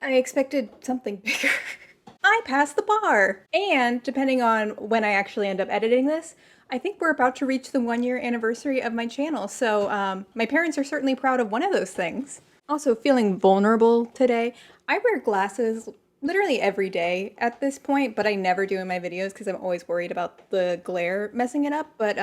I expected something bigger. I passed the bar! And depending on when I actually end up editing this, I think we're about to reach the 1-year anniversary of my channel, so my parents are certainly proud of one of those things. Also, feeling vulnerable today. I wear glasses literally every day at this point, but I never do in my videos because I'm always worried about the glare messing it up. But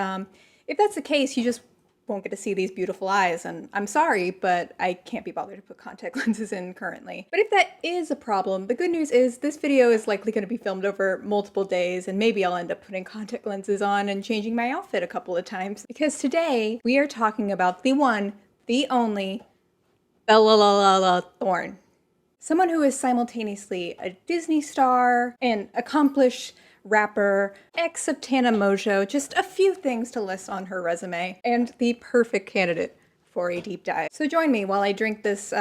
if that's the case, you just won't get to see these beautiful eyes, and I'm sorry, but I can't be bothered to put contact lenses in currently. But if that is a problem, the good news is this video is likely going to be filmed over multiple days, and maybe I'll end up putting contact lenses on and changing my outfit a couple of times, because today we are talking about the one, the only, Bella Thorne. Someone who is simultaneously a Disney star, an accomplished rapper, ex of Tana Mojo, just a few things to list on her resume, and the perfect candidate for a deep dive. So join me while I drink this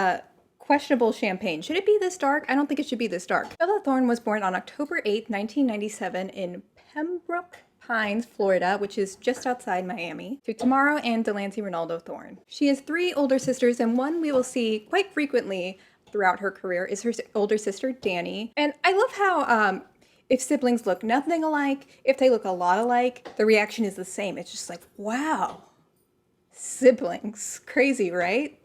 questionable champagne. Should it be this dark? I don't think it should be this dark. Bella Thorne was born on October 8th, 1997 in Pembroke Pines, Florida, which is just outside Miami, to Tamara and Delancey Ronaldo Thorne. She has 3 older sisters, and one we will see quite frequently throughout her career is her older sister, Dani. And I love how if siblings look nothing alike, if they look a lot alike, the reaction is the same. It's just like, wow, siblings. Crazy, right?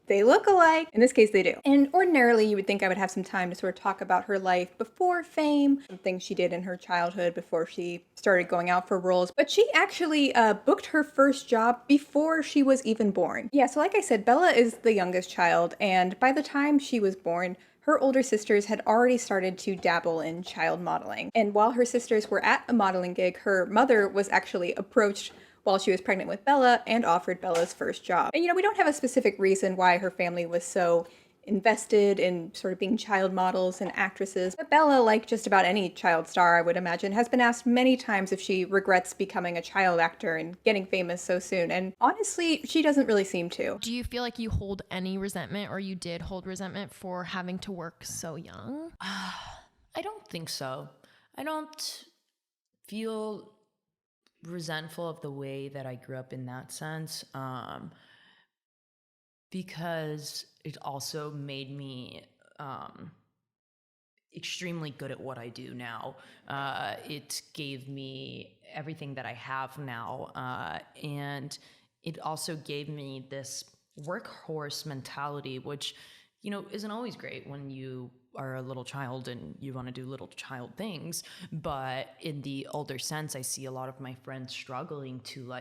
They look alike. In this case, they do. And ordinarily, you would think I would have some time to sort of talk about her life before fame, some things she did in her childhood before she started going out for roles. But she actually booked her first job before she was even born. Yeah, so like I said, Bella is the youngest child, and by the time she was born, her older sisters had already started to dabble in child modeling. And while her sisters were at a modeling gig, her mother was actually approached while she was pregnant with Bella and offered Bella's first job. And we don't have a specific reason why her family was so invested in sort of being child models and actresses. But Bella, like just about any child star, I would imagine, has been asked many times if she regrets becoming a child actor and getting famous so soon. And honestly, she doesn't really seem to. Do you feel like you hold any resentment, or you did hold resentment for having to work so young? I don't think so. I don't feel resentful of the way that I grew up in that sense, because it also made me extremely good at what I do now. It gave me everything that I have now, and it also gave me this workhorse mentality, which isn't always great when you are a little child and you want to do little child things. But in the older sense, I see a lot of my friends struggling to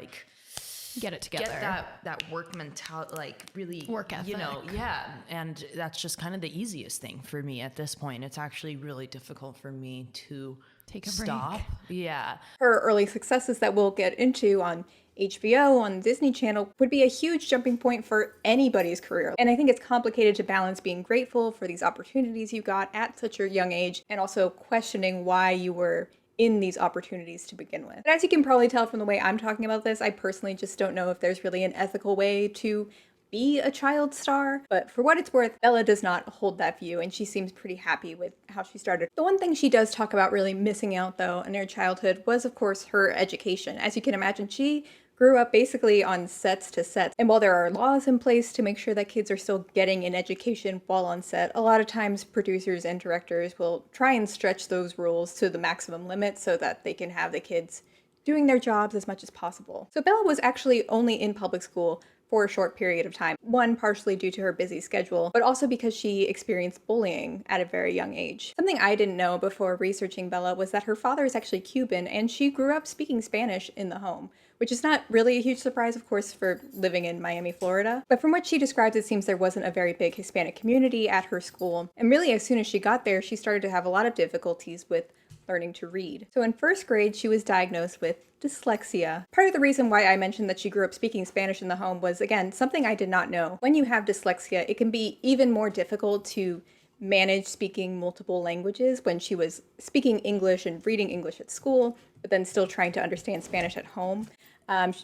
get it together, get that work mentality, really work ethic. Yeah. And that's just kind of the easiest thing for me at this point. It's actually really difficult for me to take a stop. break. Yeah. Her early successes that we'll get into on HBO, on Disney Channel, would be a huge jumping point for anybody's career. And I think it's complicated to balance being grateful for these opportunities you got at such a young age and also questioning why you were in these opportunities to begin with. But as you can probably tell from the way I'm talking about this, I personally just don't know if there's really an ethical way to be a child star, but for what it's worth, Bella does not hold that view, and she seems pretty happy with how she started. The one thing she does talk about really missing out, though, in her childhood was, of course, her education. As you can imagine, she grew up basically on sets to sets, and while there are laws in place to make sure that kids are still getting an education while on set, a lot of times producers and directors will try and stretch those rules to the maximum limit so that they can have the kids doing their jobs as much as possible. So Bella was actually only in public school for a short period of time. One, partially due to her busy schedule, but also because she experienced bullying at a very young age. Something I didn't know before researching Bella was that her father is actually Cuban, and she grew up speaking Spanish in the home, which is not really a huge surprise, of course, for living in Miami, Florida. But from what she describes, it seems there wasn't a very big Hispanic community at her school. And really, as soon as she got there, she started to have a lot of difficulties with learning to read. So in first grade, she was diagnosed with dyslexia. Part of the reason why I mentioned that she grew up speaking Spanish in the home was, again, something I did not know. When you have dyslexia, it can be even more difficult to manage speaking multiple languages. When she was speaking English and reading English at school, but then still trying to understand Spanish at home. Hi,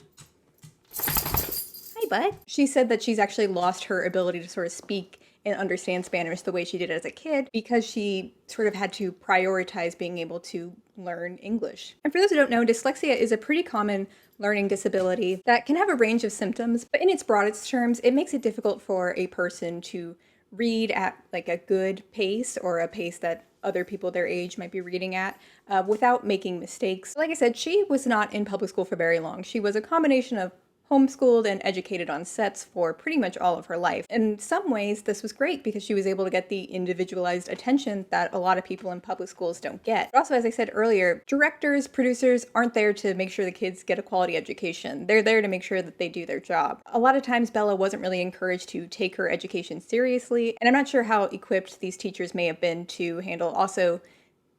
bud. She said that she's actually lost her ability to sort of speak and understand Spanish the way she did as a kid because she sort of had to prioritize being able to learn English. And for those who don't know, dyslexia is a pretty common learning disability that can have a range of symptoms, but in its broadest terms, it makes it difficult for a person to read at like a good pace or a pace that other people their age might be reading at without making mistakes. Like I said, she was not in public school for very long. She was a combination of homeschooled and educated on sets for pretty much all of her life. In some ways, this was great because she was able to get the individualized attention that a lot of people in public schools don't get. But also, as I said earlier, directors, producers aren't there to make sure the kids get a quality education. They're there to make sure that they do their job. A lot of times, Bella wasn't really encouraged to take her education seriously, and I'm not sure how equipped these teachers may have been to handle also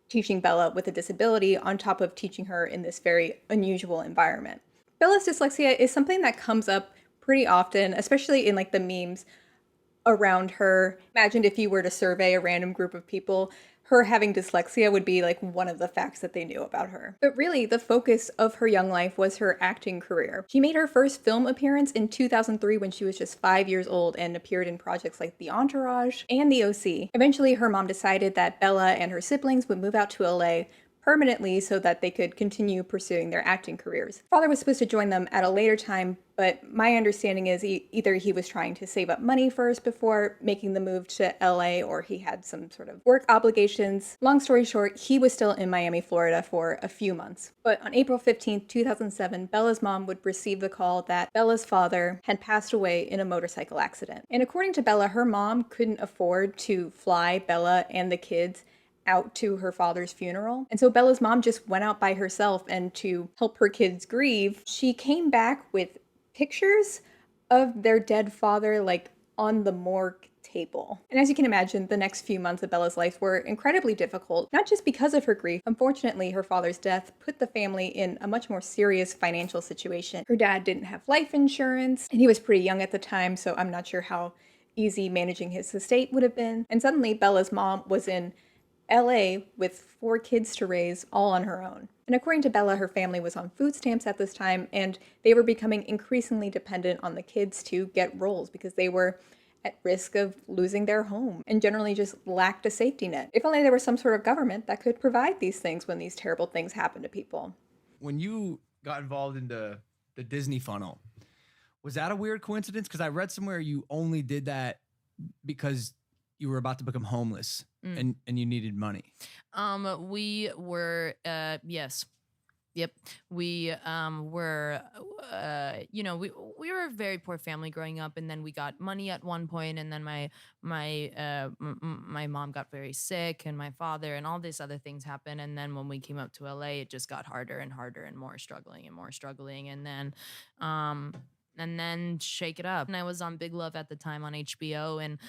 teaching Bella with a disability on top of teaching her in this very unusual environment. Bella's dyslexia is something that comes up pretty often, especially in like the memes around her. Imagine if you were to survey a random group of people, her having dyslexia would be like one of the facts that they knew about her. But really, the focus of her young life was her acting career. She made her first film appearance in 2003 when she was just 5 years old and appeared in projects like The Entourage and The OC. Eventually, her mom decided that Bella and her siblings would move out to LA permanently so that they could continue pursuing their acting careers. Father was supposed to join them at a later time, but my understanding is either he was trying to save up money first before making the move to LA, or he had some sort of work obligations. Long story short, he was still in Miami, Florida for a few months. But on April 15th, 2007, Bella's mom would receive the call that Bella's father had passed away in a motorcycle accident. And according to Bella, her mom couldn't afford to fly Bella and the kids out to her father's funeral. And so Bella's mom just went out by herself, and to help her kids grieve, she came back with pictures of their dead father like on the morgue table. And as you can imagine, the next few months of Bella's life were incredibly difficult, not just because of her grief. Unfortunately, her father's death put the family in a much more serious financial situation. Her dad didn't have life insurance, and he was pretty young at the time, so I'm not sure how easy managing his estate would have been. And suddenly, Bella's mom was in LA with 4 kids to raise, all on her own. And according to Bella, her family was on food stamps at this time, and they were becoming increasingly dependent on the kids to get roles because they were at risk of losing their home and generally just lacked a safety net. If only there was some sort of government that could provide these things when these terrible things happen to people. When you got involved in the Disney funnel, was that a weird coincidence? Because I read somewhere you only did that because you were about to become homeless and you needed money. We were, yes. Yep. We were, we were a very poor family growing up, and then we got money at one point, and then my mom got very sick, and my father, and all these other things happened. And then when we came up to LA, it just got harder and harder and more struggling. And then Shake It Up. And I was on Big Love at the time on HBO, and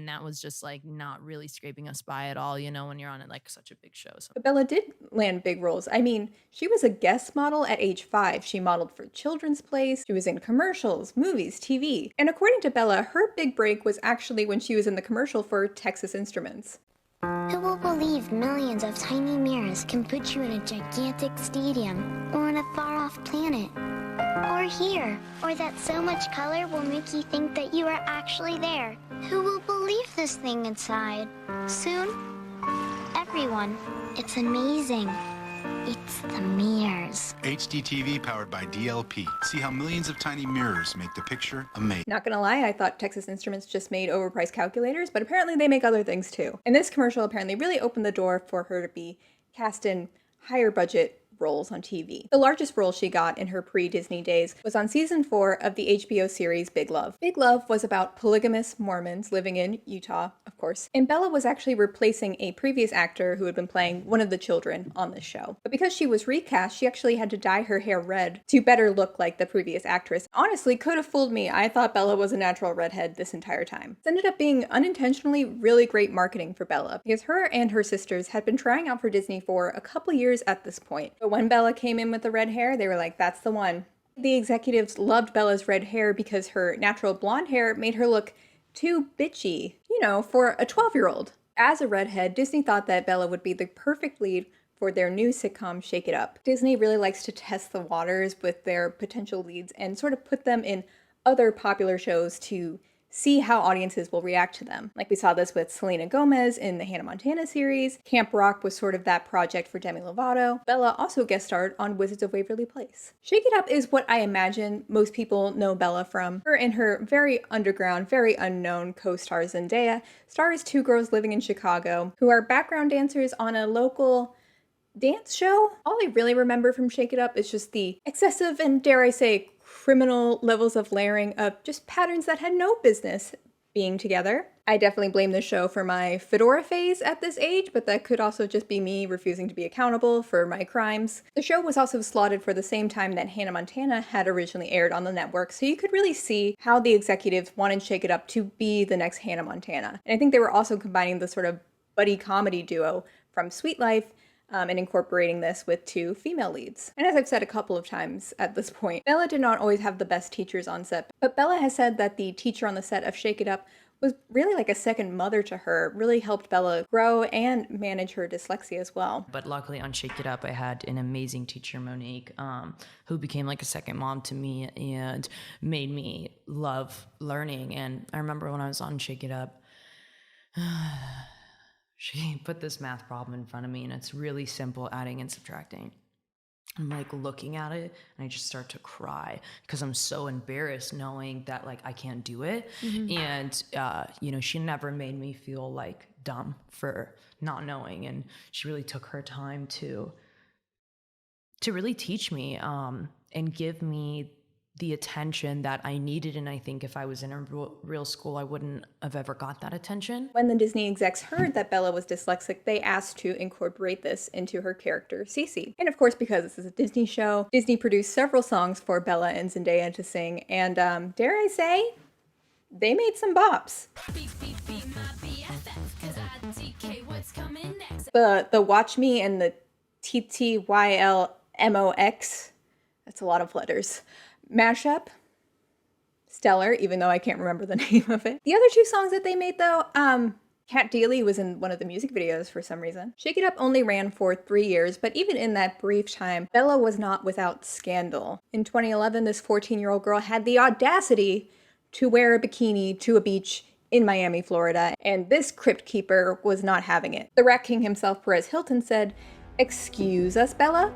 that was just like not really scraping us by at all, when you're on like such a big show. So. But Bella did land big roles. I mean, she was a guest model at age 5. She modeled for Children's Place. She was in commercials, movies, TV. And according to Bella, her big break was actually when she was in the commercial for Texas Instruments. Who will believe millions of tiny mirrors can put you in a gigantic stadium or on a far-off planet? Or here, or that so much color will make you think that you are actually there. Who will believe this thing inside? Soon, everyone. It's amazing. It's the mirrors. HDTV powered by DLP. See how millions of tiny mirrors make the picture amazing. Not gonna lie, I thought Texas Instruments just made overpriced calculators, but apparently they make other things too. And this commercial apparently really opened the door for her to be cast in higher budget roles on TV. The largest role she got in her pre-Disney days was on season 4 of the HBO series Big Love. Big Love was about polygamous Mormons living in Utah, of course, and Bella was actually replacing a previous actor who had been playing one of the children on the show. But because she was recast, she actually had to dye her hair red to better look like the previous actress. Honestly, could have fooled me. I thought Bella was a natural redhead this entire time. It ended up being unintentionally really great marketing for Bella because her and her sisters had been trying out for Disney for a couple years at this point. But when Bella came in with the red hair, they were like, that's the one. The executives loved Bella's red hair because her natural blonde hair made her look too bitchy, for a 12-year-old. As a redhead, Disney thought that Bella would be the perfect lead for their new sitcom, Shake It Up. Disney really likes to test the waters with their potential leads and sort of put them in other popular shows to see how audiences will react to them. Like we saw this with Selena Gomez in the Hannah Montana series. Camp Rock was sort of that project for Demi Lovato. Bella also guest starred on Wizards of Waverly Place. Shake It Up is what I imagine most people know Bella from. Her and her very underground, very unknown co-star Zendaya stars two girls living in Chicago who are background dancers on a local dance show. All I really remember from Shake It Up is just the excessive and, dare I say, criminal levels of layering of just patterns that had no business being together. I definitely blame the show for my fedora phase at this age, but that could also just be me refusing to be accountable for my crimes. The show was also slotted for the same time that Hannah Montana had originally aired on the network, so you could really see how the executives wanted Shake It Up to be the next Hannah Montana. And I think they were also combining the sort of buddy comedy duo from Sweet Life and incorporating this with two female leads. And as I've said a couple of times at this point, Bella did not always have the best teachers on set, but Bella has said that the teacher on the set of Shake It Up was really like a second mother to her, really helped Bella grow and manage her dyslexia as well. But luckily on Shake It Up, I had an amazing teacher, Monique, who became like a second mom to me and made me love learning. And I remember when I was on Shake It Up, she put this math problem in front of me, and it's really simple, adding and subtracting. I'm like looking at it and I just start to cry because I'm so embarrassed knowing that like I can't do it. And, you know, she never made me feel like dumb for not knowing. And she really took her time to really teach me and give me the attention that I needed. And I think if I was in a real school, I wouldn't have ever got that attention. When the Disney execs heard that Bella was dyslexic, they asked to incorporate this into her character, Cece. And of course, because this is a Disney show, Disney produced several songs for Bella and Zendaya to sing. And dare I say, they made some bops. The Watch Me and the TTYLMOX, that's a lot of letters, mashup, stellar, even though I can't remember the name of it. The other two songs that they made though, Cat Dealey was in one of the music videos for some reason. Shake It Up only ran for 3 years, but even in that brief time, Bella was not without scandal. In 2011, this 14-year-old girl had the audacity to wear a bikini to a beach in Miami, Florida, and this crypt keeper was not having it. The Rat King himself, Perez Hilton, said, "Excuse us, Bella?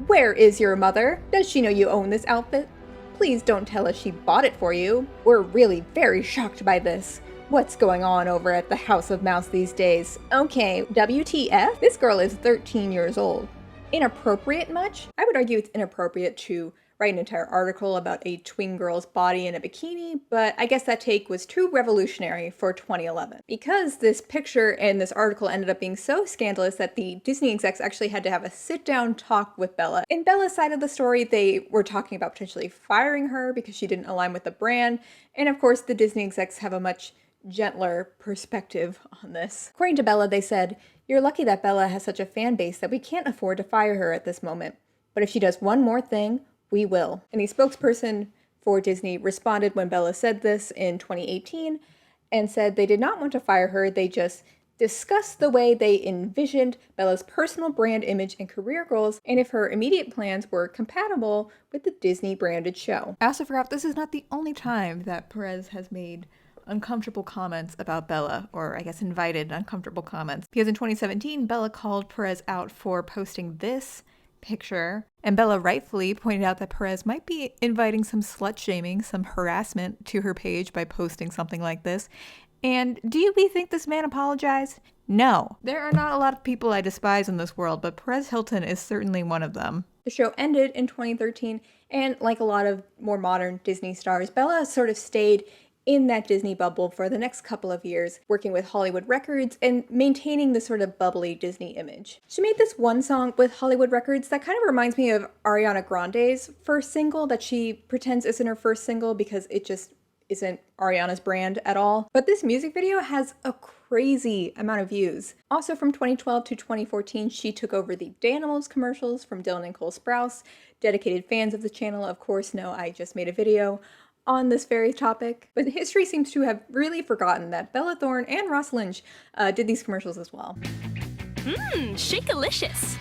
Where is your mother? Does she know you own this outfit? Please don't tell us she bought it for you. We're really very shocked by this. What's going on over at the House of Mouse these days? Okay, WTF? This girl is 13 years old. Inappropriate much? I would argue it's inappropriate to write an entire article about a twin girl's body in a bikini, but I guess that take was too revolutionary for 2011. Because this picture and this article ended up being so scandalous that the Disney execs actually had to have a sit-down talk with Bella. In Bella's side of the story, they were talking about potentially firing her because she didn't align with the brand, and of course the Disney execs have a much gentler perspective on this. According to Bella, they said, "You're lucky that Bella has such a fan base that we can't afford to fire her at this moment. But if she does one more thing, we will." And the spokesperson for Disney responded when Bella said this in 2018 and said they did not want to fire her, they just discussed the way they envisioned Bella's personal brand image and career goals and if her immediate plans were compatible with the Disney branded show. I also forgot this is not the only time that Perez has made uncomfortable comments about Bella, or I guess invited uncomfortable comments. Because in 2017, Bella called Perez out for posting this picture, and Bella rightfully pointed out that Perez might be inviting some slut shaming, some harassment to her page by posting something like this. And do we think this man apologized? No. There are not a lot of people I despise in this world, but Perez Hilton is certainly one of them. The show ended in 2013, and like a lot of more modern Disney stars, Bella sort of stayed in that Disney bubble for the next couple of years, working with Hollywood Records and maintaining the sort of bubbly Disney image. She made this one song with Hollywood Records that kind of reminds me of Ariana Grande's first single that she pretends isn't her first single because it just isn't Ariana's brand at all. But this music video has a crazy amount of views. Also from 2012 to 2014, she took over the Danimals commercials from Dylan and Cole Sprouse. Dedicated fans of the channel, of course, know I just made a video on this very topic, but history seems to have really forgotten that Bella Thorne and Ross Lynch did these commercials as well. Shakealicious.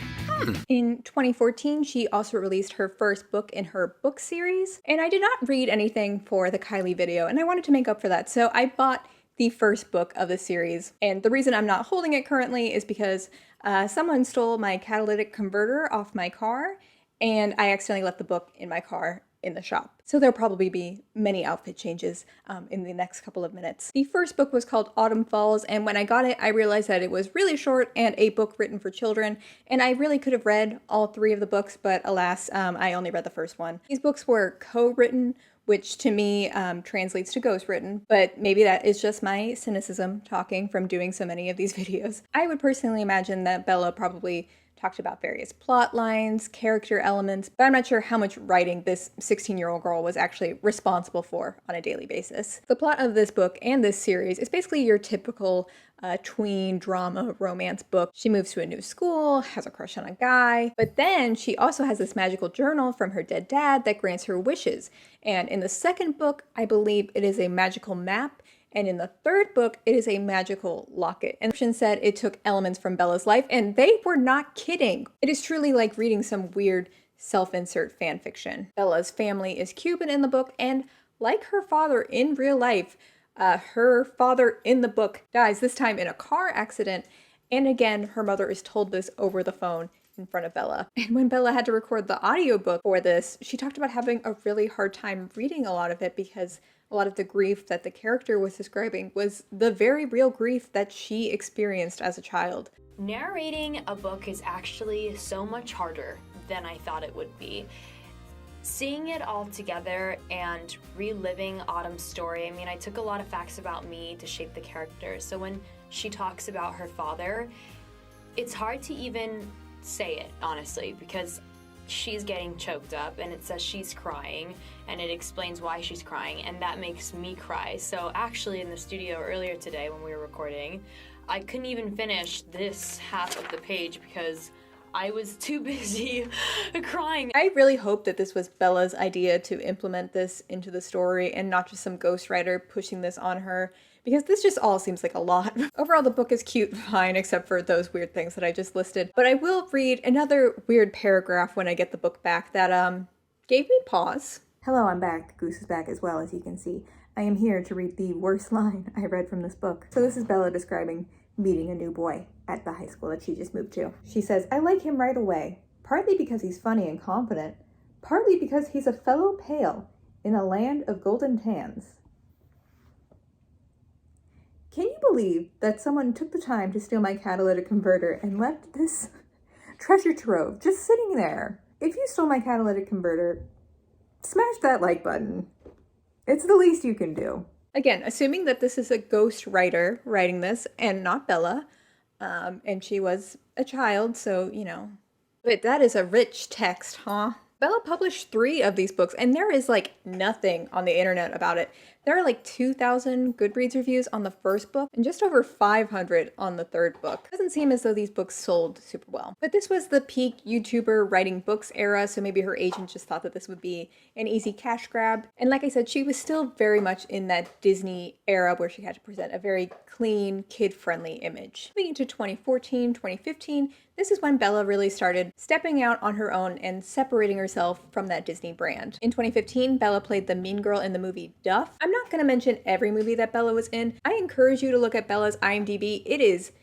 In 2014, she also released her first book in her book series, and I did not read anything for the Kylie video, and I wanted to make up for that, so I bought the first book of the series. And the reason I'm not holding it currently is because someone stole my catalytic converter off my car, and I accidentally left the book in my car in the shop. So there'll probably be many outfit changes in the next couple of minutes. The first book was called Autumn Falls, and when I got it, I realized that it was really short and a book written for children, and I really could have read all 3 of the books, but alas, I only read the first one. These books were co-written, which to me translates to ghostwritten, but maybe that is just my cynicism talking from doing so many of these videos. I would personally imagine that Bella probably talked about various plot lines, character elements, but I'm not sure how much writing this 16-year-old girl was actually responsible for on a daily basis. The plot of this book and this series is basically your typical tween drama romance book. She moves to a new school, has a crush on a guy, but then she also has this magical journal from her dead dad that grants her wishes. And in the second book, I believe it is a magical map, and in the third book, it is a magical locket. And the said it took elements from Bella's life, and they were not kidding. It is truly like reading some weird self-insert fan fiction. Bella's family is Cuban in the book, and like her father in real life, her father in the book dies, this time in a car accident, and again, her mother is told this over the phone in front of Bella. And when Bella had to record the audiobook for this, she talked about having a really hard time reading a lot of it because a lot of the grief that the character was describing was the very real grief that she experienced as a child. Narrating a book is actually so much harder than I thought it would be. Seeing it all together and reliving Autumn's story, I mean, I took a lot of facts about me to shape the character. So when she talks about her father, it's hard to even say it, honestly, because she's getting choked up and it says she's crying and it explains why she's crying, and that makes me cry. So actually in the studio earlier today when we were recording, I couldn't even finish this half of the page because I was too busy crying. I really hope that this was Bella's idea to implement this into the story and not just some ghostwriter pushing this on her, because this just all seems like a lot. Overall, the book is cute, fine, except for those weird things that I just listed. But I will read another weird paragraph when I get the book back that gave me pause. Hello, I'm back. Goose is back as well, as you can see. I am here to read the worst line I read from this book. So this is Bella describing meeting a new boy at the high school that she just moved to. She says, I like him right away, partly because he's funny and confident, partly because he's a fellow pale in a land of golden tans. Can you believe that someone took the time to steal my catalytic converter and left this treasure trove just sitting there? If you stole my catalytic converter, smash that like button. It's the least you can do. Again, assuming that this is a ghost writer writing this and not Bella, and she was a child, so, you know. But that is a rich text, huh? Bella published 3 of these books, and there is like nothing on the internet about it. There are like 2,000 Goodreads reviews on the first book and just over 500 on the third book. Doesn't seem as though these books sold super well. But this was the peak YouTuber writing books era, so maybe her agent just thought that this would be an easy cash grab. And like I said, she was still very much in that Disney era where she had to present a very clean, kid-friendly image. Moving into 2014, 2015, this is when Bella really started stepping out on her own and separating herself from that Disney brand. In 2015, Bella played the mean girl in the movie Duff. I'm not going to mention every movie that Bella was in. I encourage you to look at Bella's IMDb. It is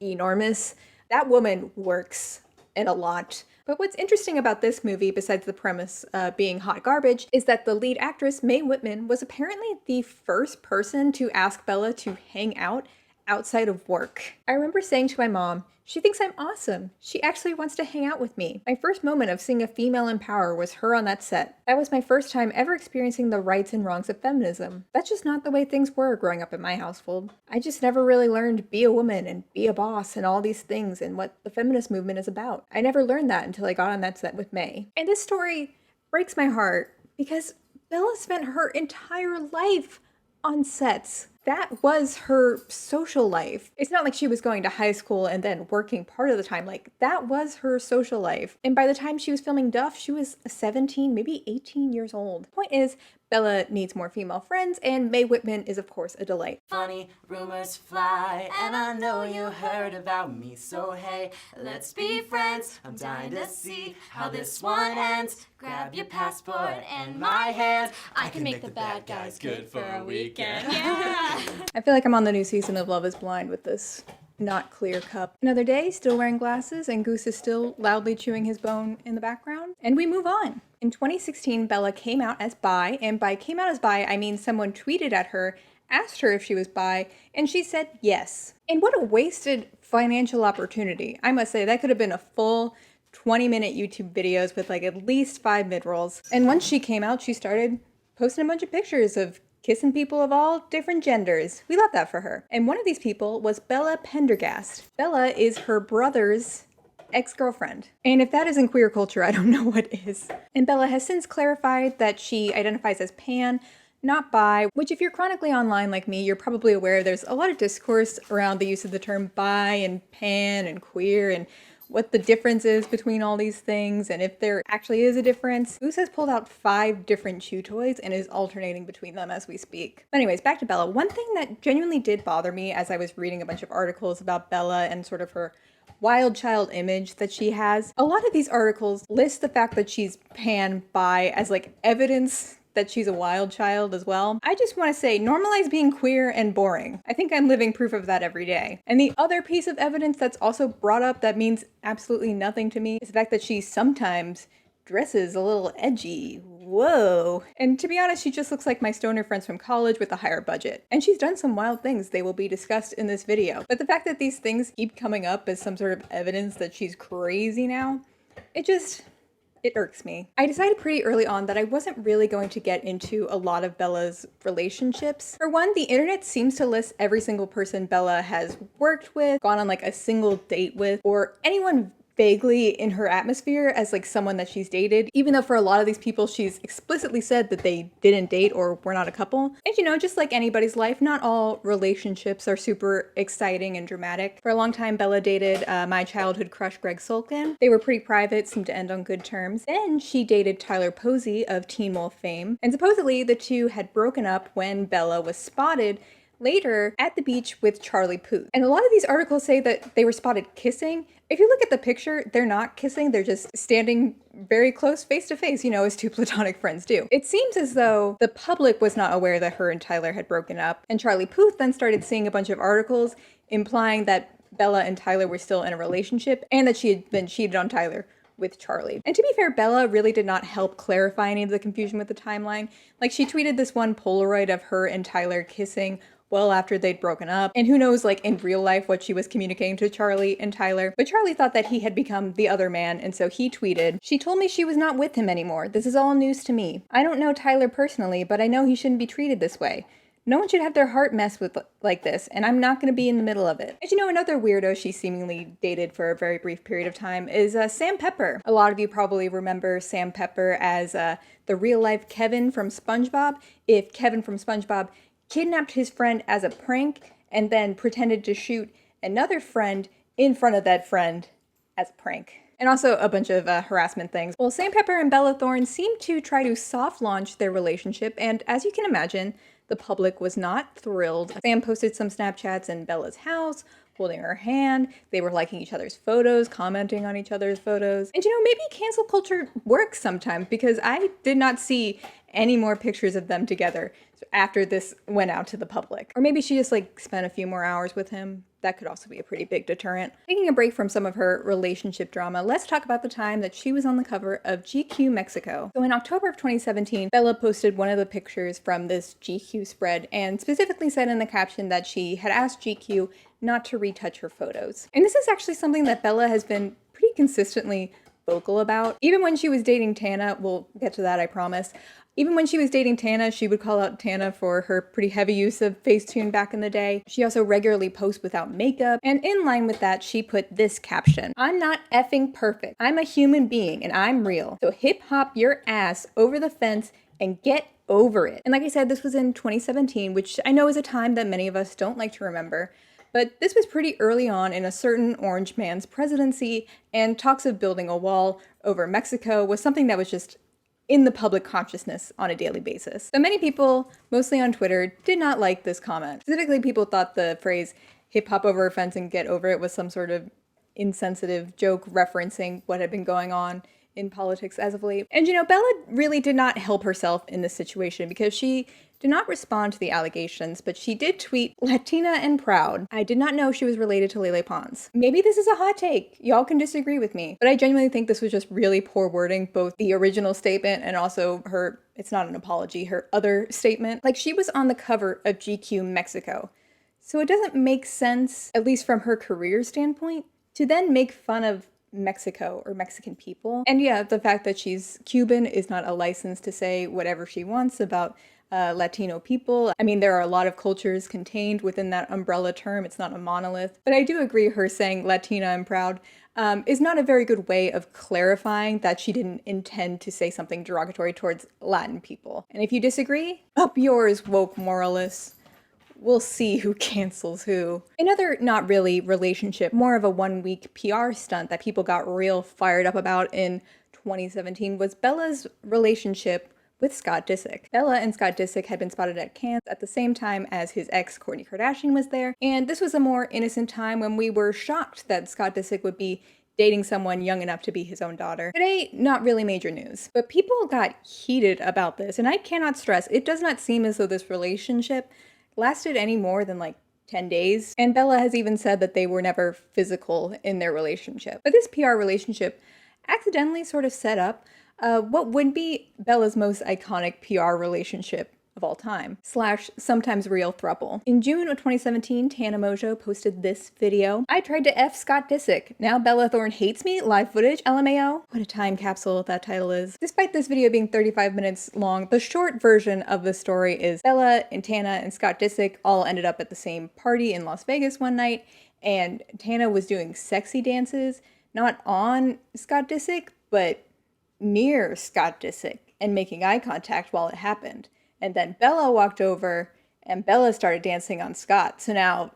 enormous. That woman works in a lot. But what's interesting about this movie, besides the premise being hot garbage, is that the lead actress, Mae Whitman, was apparently the first person to ask Bella to hang out outside of work. I remember saying to my mom, she thinks I'm awesome. She actually wants to hang out with me. My first moment of seeing a female in power was her on that set. That was my first time ever experiencing the rights and wrongs of feminism. That's just not the way things were growing up in my household. I just never really learned to be a woman and be a boss and all these things and what the feminist movement is about. I never learned that until I got on that set with Mae. And this story breaks my heart because Bella spent her entire life on sets. That was her social life. It's not like she was going to high school and then working part of the time. Like, that was her social life. And by the time she was filming Duff, she was 17, maybe 18 years old. The point is, Bella needs more female friends, and Mae Whitman is, of course, a delight. Funny rumors fly, and I know you heard about me, so hey, let's be friends. I'm dying to see how this one ends. Grab your passport and my hand. I can make the bad guys good for a weekend. Yeah! I feel like I'm on the new season of Love is Blind with this not clear cup. Another day, still wearing glasses, and Goose is still loudly chewing his bone in the background. And we move on. In 2016, Bella came out as bi, and by came out as bi, I mean someone tweeted at her, asked her if she was bi, and she said yes. And what a wasted financial opportunity. I must say, that could have been a full 20-minute YouTube videos with like at least 5 mid-rolls. And once she came out, she started posting a bunch of pictures of kissing people of all different genders. We love that for her. And one of these people was Bella Pendergast. Bella is her brother's ex-girlfriend. And if that isn't queer culture, I don't know what is. And Bella has since clarified that she identifies as pan, not bi, which if you're chronically online like me, you're probably aware there's a lot of discourse around the use of the term bi and pan and queer and what the difference is between all these things, and if there actually is a difference. Goose has pulled out 5 different chew toys and is alternating between them as we speak. Anyways, back to Bella. One thing that genuinely did bother me as I was reading a bunch of articles about Bella and sort of her wild child image that she has, a lot of these articles list the fact that she's pan bi as like evidence that she's a wild child as well. I just want to say, normalize being queer and boring. I think I'm living proof of that every day. And the other piece of evidence that's also brought up that means absolutely nothing to me is the fact that she sometimes dresses a little edgy. Whoa. And to be honest, she just looks like my stoner friends from college with a higher budget. And she's done some wild things. They will be discussed in this video. But the fact that these things keep coming up as some sort of evidence that she's crazy now, it irks me. I decided pretty early on that I wasn't really going to get into a lot of Bella's relationships. For one, the internet seems to list every single person Bella has worked with, gone on like a single date with, or anyone vaguely in her atmosphere as like someone that she's dated, even though for a lot of these people she's explicitly said that they didn't date or were not a couple. And you know, just like anybody's life, not all relationships are super exciting and dramatic. For a long time, Bella dated my childhood crush Greg Sulkin. They were pretty private, seemed to end on good terms. Then she dated Tyler Posey of Teen Wolf fame, and supposedly the two had broken up when Bella was spotted later at the beach with Charlie Puth. And a lot of these articles say that they were spotted kissing. If you look at the picture, they're not kissing, they're just standing very close face to face, you know, as two platonic friends do. It seems as though the public was not aware that her and Tyler had broken up, and Charlie Puth then started seeing a bunch of articles implying that Bella and Tyler were still in a relationship and that she had been cheated on Tyler with Charlie. And to be fair, Bella really did not help clarify any of the confusion with the timeline. Like, she tweeted this one Polaroid of her and Tyler kissing well after they'd broken up, and who knows, like, in real life what she was communicating to Charlie and Tyler. But Charlie thought that he had become the other man, and so he tweeted, "She told me she was not with him anymore. This is all news to me. I don't know Tyler personally, but I know he shouldn't be treated this way. No one should have their heart messed with like this, and I'm not going to be in the middle of it." And you know, another weirdo she seemingly dated for a very brief period of time is Sam Pepper. A lot of you probably remember Sam Pepper as the real-life Kevin from SpongeBob. If Kevin from SpongeBob kidnapped his friend as a prank and then pretended to shoot another friend in front of that friend as a prank. And also a bunch of harassment things. Well, Sam Pepper and Bella Thorne seemed to try to soft launch their relationship, and as you can imagine, the public was not thrilled. Sam posted some Snapchats in Bella's house, holding her hand. They were liking each other's photos, commenting on each other's photos. And you know, maybe cancel culture works sometimes, because I did not see any more pictures of them together after this went out to the public. Or maybe she just like spent a few more hours with him. That could also be a pretty big deterrent. Taking a break from some of her relationship drama, let's talk about the time that she was on the cover of GQ Mexico. So in October of 2017, Bella posted one of the pictures from this GQ spread and specifically said in the caption that she had asked GQ not to retouch her photos. And this is actually something that Bella has been pretty consistently vocal about. Even when she was dating Tana, we'll get to that, I promise. Even when she was dating Tana, she would call out Tana for her pretty heavy use of Facetune back in the day. She also regularly posts without makeup, and in line with that, she put this caption: "I'm not effing perfect. I'm a human being, and I'm real. So hip hop your ass over the fence and get over it." And like I said, this was in 2017, which I know is a time that many of us don't like to remember. But this was pretty early on in a certain orange man's presidency, and talks of building a wall over Mexico was something that was just in the public consciousness on a daily basis. So many people, mostly on Twitter, did not like this comment. Specifically, people thought the phrase hip hop over a fence and get over it was some sort of insensitive joke referencing what had been going on in politics as of late. And Bella really did not help herself in this situation because she did not respond to the allegations, but she did tweet, "Latina and proud. I did not know she was related to Lele Pons." Maybe this is a hot take. Y'all can disagree with me, but I genuinely think this was just really poor wording, both the original statement and also her, it's not an apology, her other statement. Like, she was on the cover of GQ Mexico. So it doesn't make sense, at least from her career standpoint, to then make fun of Mexico or Mexican people. And yeah, the fact that she's Cuban is not a license to say whatever she wants about Latino people. I mean, there are a lot of cultures contained within that umbrella term. It's not a monolith. But I do agree her saying Latina and proud is not a very good way of clarifying that she didn't intend to say something derogatory towards Latin people. And if you disagree, up yours, woke moralists. We'll see who cancels who. Another not really relationship, more of a 1-week PR stunt that people got real fired up about in 2017 was Bella's relationship with Scott Disick. Bella and Scott Disick had been spotted at Cannes at the same time as his ex Kourtney Kardashian was there, and this was a more innocent time when we were shocked that Scott Disick would be dating someone young enough to be his own daughter. Today, not really major news, but people got heated about this, and I cannot stress, it does not seem as though this relationship lasted any more than like 10 days. And Bella has even said that they were never physical in their relationship. But this PR relationship accidentally sort of set up what would be Bella's most iconic PR relationship of all time, / sometimes real throuple. In June of 2017, Tana Mojo posted this video. "I tried to F Scott Disick. Now Bella Thorne hates me. Live footage, LMAO." What a time capsule that title is. Despite this video being 35 minutes long, the short version of the story is Bella and Tana and Scott Disick all ended up at the same party in Las Vegas one night, and Tana was doing sexy dances, not on Scott Disick, but near Scott Disick, and making eye contact while it happened. And then Bella walked over and Bella started dancing on Scott. So now,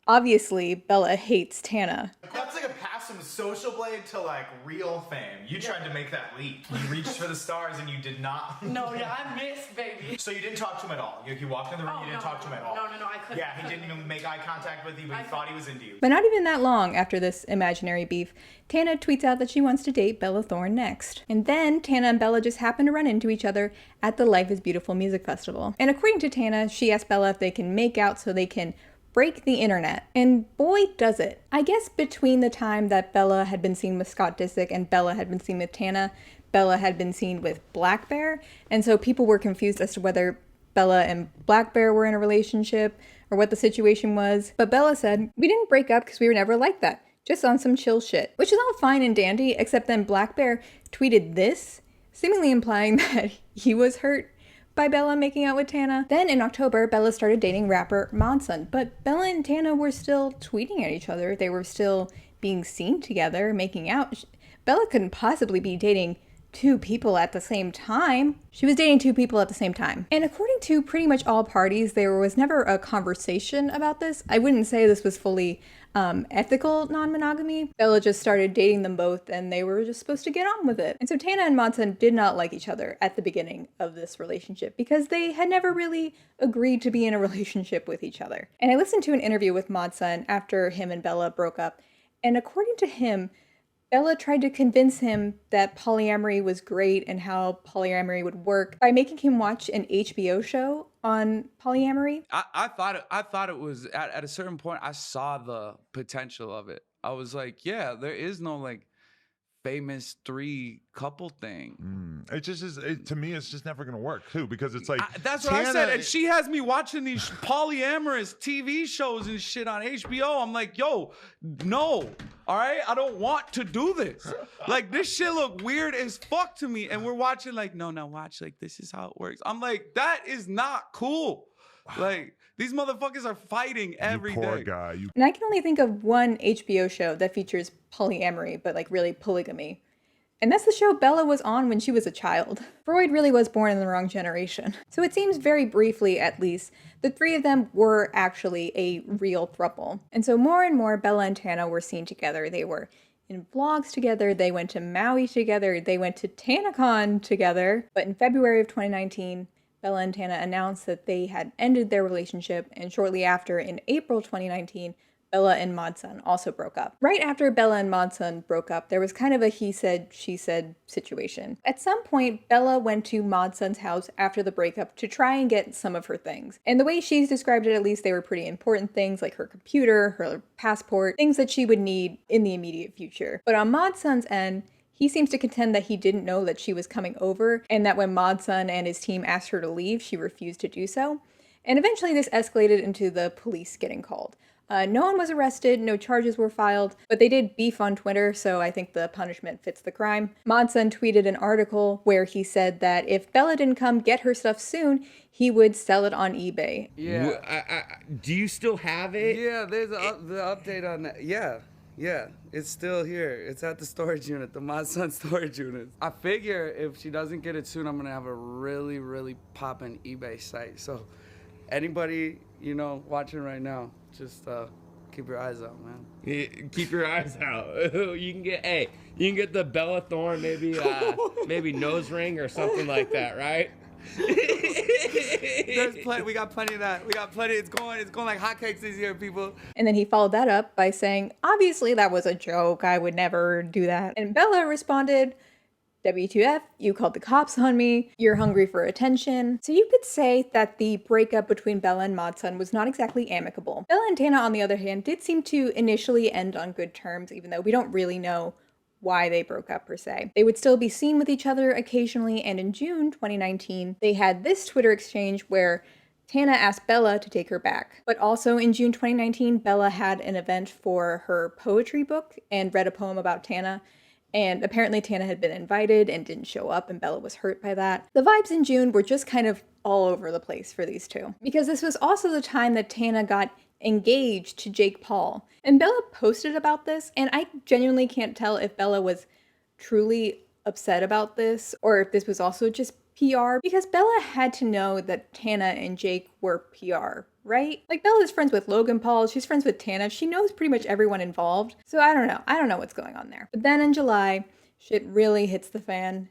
obviously, Bella hates Tana. That's like a pass from social blade to like real fame. You tried to make that leap. You reached for the stars and you did not. No, yeah, I missed, baby. So you didn't talk to him at all. You walked in the room, you didn't talk to him at all. No, I couldn't. Yeah, he didn't even make eye contact with you, but he thought he was into you. But not even that long after this imaginary beef, Tana tweets out that she wants to date Bella Thorne next. And then Tana and Bella just happen to run into each other at the Life is Beautiful music festival. And according to Tana, she asked Bella if they can make out so they can break the internet. And boy, does it. I guess between the time that Bella had been seen with Scott Disick and Bella had been seen with Tana, Bella had been seen with Black Bear. And so people were confused as to whether Bella and Black Bear were in a relationship or what the situation was. But Bella said, "We didn't break up because we were never like that. Just on some chill shit." Which is all fine and dandy, except then Black Bear tweeted this, seemingly implying that he was hurt by Bella making out with Tana. Then in October, Bella started dating rapper Monson, but Bella and Tana were still tweeting at each other. They were still being seen together, making out. Bella couldn't possibly be dating two people at the same time. She was dating two people at the same time. And according to pretty much all parties, there was never a conversation about this. I wouldn't say this was fully ethical non-monogamy. Bella just started dating them both and they were just supposed to get on with it. And so Tana and Monson did not like each other at the beginning of this relationship because they had never really agreed to be in a relationship with each other. And I listened to an interview with Monson after him and Bella broke up. And according to him, Bella tried to convince him that polyamory was great and how polyamory would work by making him watch an HBO show on polyamory. I thought it was at a certain point I saw the potential of it. I was like, yeah, there is no like famous 3 couple thing. It just is. To me, it's just never gonna work too because it's like that's what I said. And she has me watching these polyamorous TV shows and shit on HBO. I'm like, yo, no. All right, I don't want to do this. Like, this shit look weird as fuck to me. And we're watching like, no, watch. Like, this is how it works. I'm like, that is not cool. Wow. Like, these motherfuckers are fighting every day. Poor guy. And I can only think of one HBO show that features polyamory, but like really polygamy. And that's the show Bella was on when she was a child. Freud really was born in the wrong generation. So it seems very briefly, at least, the 3 of them were actually a real throuple. And so more and more Bella and Tana were seen together. They were in vlogs together, they went to Maui together, they went to TanaCon together. But in February of 2019, Bella and Tana announced that they had ended their relationship, and shortly after, in April 2019, Bella and Modson also broke up. Right after Bella and Modson broke up, there was kind of a he said, she said situation. At some point, Bella went to Modson's house after the breakup to try and get some of her things. And the way she's described it, at least, they were pretty important things like her computer, her passport, things that she would need in the immediate future. But on Modson's end, he seems to contend that he didn't know that she was coming over, and that when Modson and his team asked her to leave, she refused to do so. And eventually this escalated into the police getting called. No one was arrested, no charges were filed, but they did beef on Twitter, so I think the punishment fits the crime. Modson tweeted an article where he said that if Bella didn't come get her stuff soon, he would sell it on eBay. Yeah. Do you still have it? Yeah, there's the update on that. Yeah, it's still here. It's at the storage unit, the Modson storage unit. I figure if she doesn't get it soon, I'm gonna have a really, really poppin' eBay site. So anybody, watching right now, just keep your eyes out, man. Yeah, keep your eyes out. You can get the Bella Thorne, maybe nose ring or something like that, right? We got plenty of that. We got plenty. It's going like hotcakes this year, people. And then he followed that up by saying, obviously that was a joke. I would never do that. And Bella responded, WTF, you called the cops on me, you're hungry for attention. So you could say that the breakup between Bella and Modson was not exactly amicable. Bella and Tana, on the other hand, did seem to initially end on good terms, even though we don't really know why they broke up per se. They would still be seen with each other occasionally, and in June 2019, they had this Twitter exchange where Tana asked Bella to take her back. But also in June 2019, Bella had an event for her poetry book and read a poem about Tana. And apparently Tana had been invited and didn't show up, and Bella was hurt by that. The vibes in June were just kind of all over the place for these two. Because this was also the time that Tana got engaged to Jake Paul. And Bella posted about this, and I genuinely can't tell if Bella was truly upset about this or if this was also just PR, because Bella had to know that Tana and Jake were PR, right? Like, Bella's friends with Logan Paul, she's friends with Tana, she knows pretty much everyone involved. So I don't know what's going on there. But then in July, shit really hits the fan.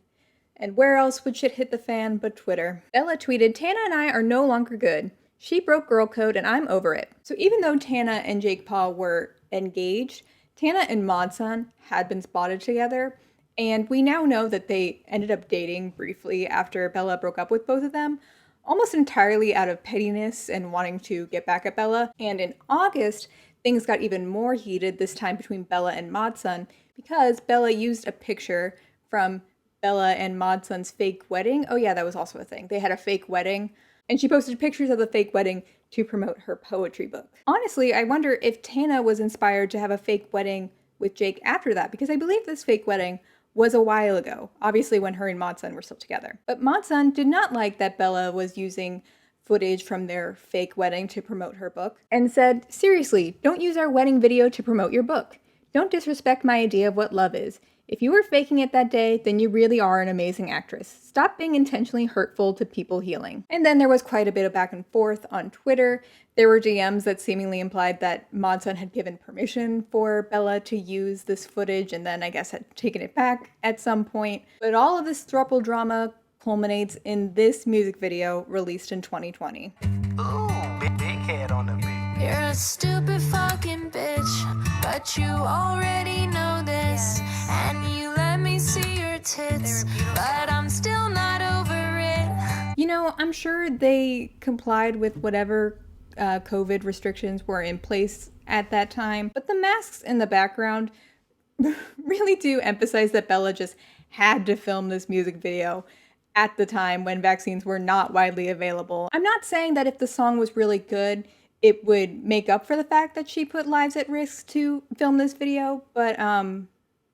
And where else would shit hit the fan but Twitter? Bella tweeted, Tana and I are no longer good. She broke girl code and I'm over it. So even though Tana and Jake Paul were engaged, Tana and Modson had been spotted together. And we now know that they ended up dating briefly after Bella broke up with both of them, almost entirely out of pettiness and wanting to get back at Bella. And in August, things got even more heated, this time between Bella and Modson, because Bella used a picture from Bella and Modson's fake wedding. Oh yeah, that was also a thing. They had a fake wedding, and she posted pictures of the fake wedding to promote her poetry book. Honestly, I wonder if Tana was inspired to have a fake wedding with Jake after that, because I believe this fake wedding was a while ago, obviously when her and Modson were still together. But Modson did not like that Bella was using footage from their fake wedding to promote her book, and said, seriously, don't use our wedding video to promote your book. Don't disrespect my idea of what love is. If you were faking it that day, then you really are an amazing actress. Stop being intentionally hurtful to people healing. And then there was quite a bit of back and forth on Twitter. There were DMs that seemingly implied that Modson had given permission for Bella to use this footage and then I guess had taken it back at some point. But all of this throuple drama culminates in this music video released in 2020. Ooh, big head on the beat. You're a stupid fucking bitch, but you already know this. And you let me see your tits, but I'm still not over it. You know, I'm sure they complied with whatever COVID restrictions were in place at that time, but the masks in the background really do emphasize that Bella just had to film this music video at the time when vaccines were not widely available. I'm not saying that if the song was really good, it would make up for the fact that she put lives at risk to film this video, but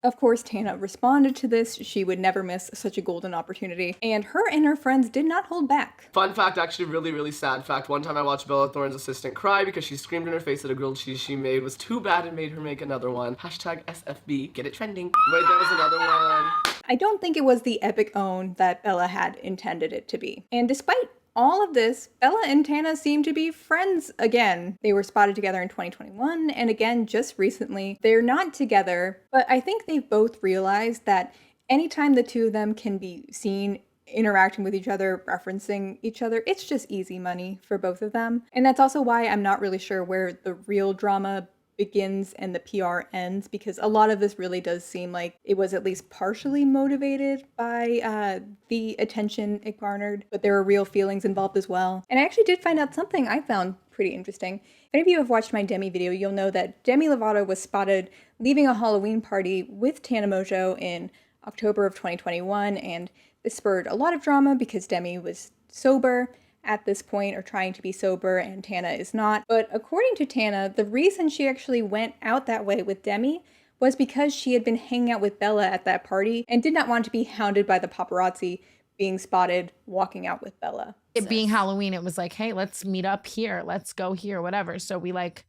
of course, Tana responded to this. She would never miss such a golden opportunity, and her friends did not hold back. Fun fact, actually really, really sad fact. One time I watched Bella Thorne's assistant cry because she screamed in her face that a grilled cheese she made was too bad and made her make another one. Hashtag SFB, get it trending. Wait, there was another one. I don't think it was the epic own that Bella had intended it to be. And despite all of this, Bella and Tana seem to be friends again. They were spotted together in 2021 and again just recently. They're not together, but I think they've both realized that anytime the two of them can be seen interacting with each other, referencing each other, it's just easy money for both of them. And that's also why I'm not really sure where the real drama begins and the PR ends, because a lot of this really does seem like it was at least partially motivated by the attention it garnered, but there were real feelings involved as well. And I actually did find out something I found pretty interesting. If any of you have watched my Demi video, you'll know that Demi Lovato was spotted leaving a Halloween party with Tana Mongeau in October of 2021, and this spurred a lot of drama because Demi was sober at this point, or trying to be sober, and Tana is not. But according to Tana, the reason she actually went out that way with Demi was because she had been hanging out with Bella at that party and did not want to be hounded by the paparazzi being spotted walking out with Bella. It being Halloween, it was like, hey, let's meet up here. Let's go here, whatever. So we like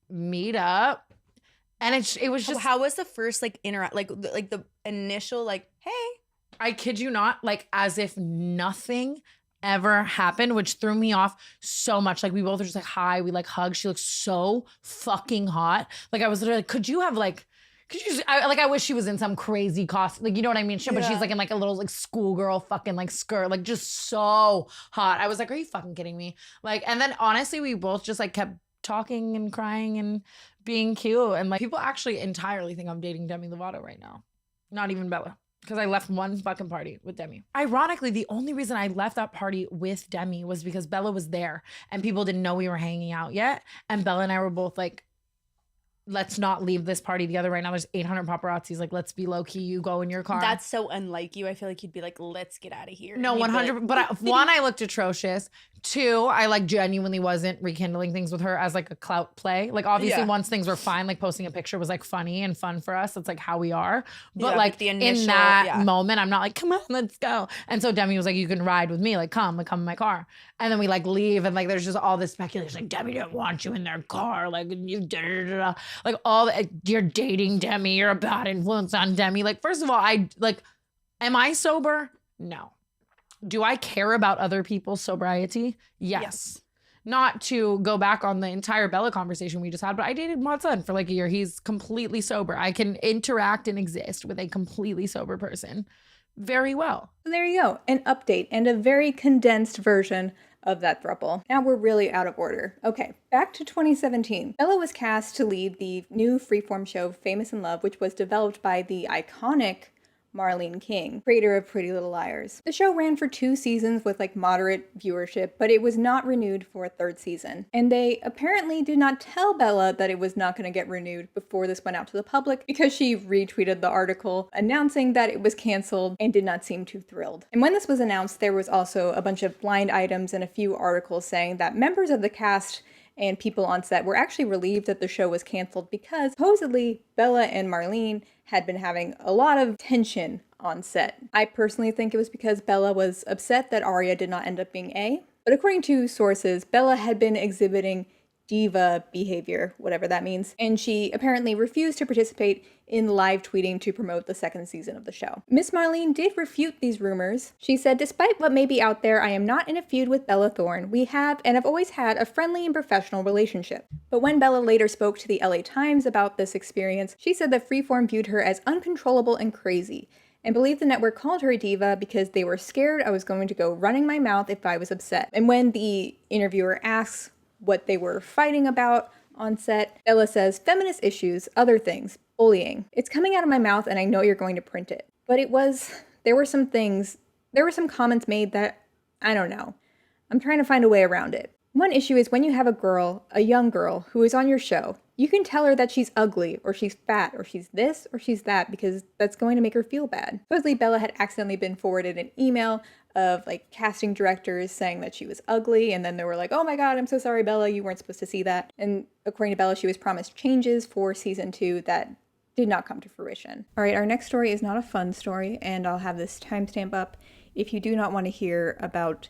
meet up. And it was just... How was the first like the initial like, hey? I kid you not, like as if nothing ever happened, which threw me off so much. Like we both were just like, hi, we like hugged. She looked so fucking hot. Like I was literally like, could you I wish she was in some crazy costume, like, you know what I mean? But she's like in like a little like schoolgirl fucking like skirt, like just so hot. I was like, are you fucking kidding me? Like, and then honestly, we both just like kept talking and crying and being cute. And like people actually entirely think I'm dating Demi Lovato right now. Not even Bella. Because I left one fucking party with Demi. Ironically, the only reason I left that party with Demi was because Bella was there and people didn't know we were hanging out yet. And Bella and I were both like, let's not leave this party together right now. There's 800 paparazzis. Like, let's be low key. You go in your car. That's so unlike you. I feel like you'd be like, let's get out of here. No, 100. But one, I looked atrocious. Two, I like genuinely wasn't rekindling things with her as like a clout play. Like obviously once things were fine, like posting a picture was like funny and fun for us. That's like how we are. But like the initial, in that moment, I'm not like, come on, let's go. And so Demi was like, you can ride with me. Like come in my car. And then we like leave and like there's just all this speculation. Like Demi didn't want you in their car. Like you da-da-da-da. Like all you're dating Demi. You're a bad influence on Demi. Like first of all, am I sober? No. Do I care about other people's sobriety? Yes. Not to go back on the entire Bella conversation we just had, but I dated my son for like a year. He's completely sober. I can interact and exist with a completely sober person very well. So there you go, an update and a very condensed version of that throuple. Now we're really out of order. Okay, back to 2017. Bella was cast to lead the new freeform show Famous in Love, which was developed by the iconic Marlene King, creator of Pretty Little Liars. The show ran for 2 seasons with like moderate viewership, but it was not renewed for a 3rd season. And they apparently did not tell Bella that it was not going to get renewed before this went out to the public, because she retweeted the article announcing that it was canceled and did not seem too thrilled. And when this was announced, there was also a bunch of blind items and a few articles saying that members of the cast and people on set were actually relieved that the show was canceled because supposedly Bella and Marlene had been having a lot of tension on set. I personally think it was because Bella was upset that Arya did not end up being A, but according to sources, Bella had been exhibiting diva behavior, whatever that means, and she apparently refused to participate in live tweeting to promote the 2nd season of the show. Miss Marlene did refute these rumors. She said, despite what may be out there, I am not in a feud with Bella Thorne. We have and have always had a friendly and professional relationship. But when Bella later spoke to the LA Times about this experience, she said that Freeform viewed her as uncontrollable and crazy, and believed the network called her a diva because they were scared I was going to go running my mouth if I was upset. And when the interviewer asks what they were fighting about on set, Bella says, feminist issues, other things, bullying. It's coming out of my mouth and I know you're going to print it. But there were some comments made that, I don't know. I'm trying to find a way around it. One issue is when you have a young girl who is on your show, you can tell her that she's ugly or she's fat or she's this or she's that because that's going to make her feel bad. Supposedly Bella had accidentally been forwarded an email of like casting directors saying that she was ugly, and then they were like, oh my god, I'm so sorry Bella, you weren't supposed to see that. And according to Bella, she was promised changes for season 2 that did not come to fruition. All right, our next story is not a fun story, and I'll have this timestamp up if you do not want to hear about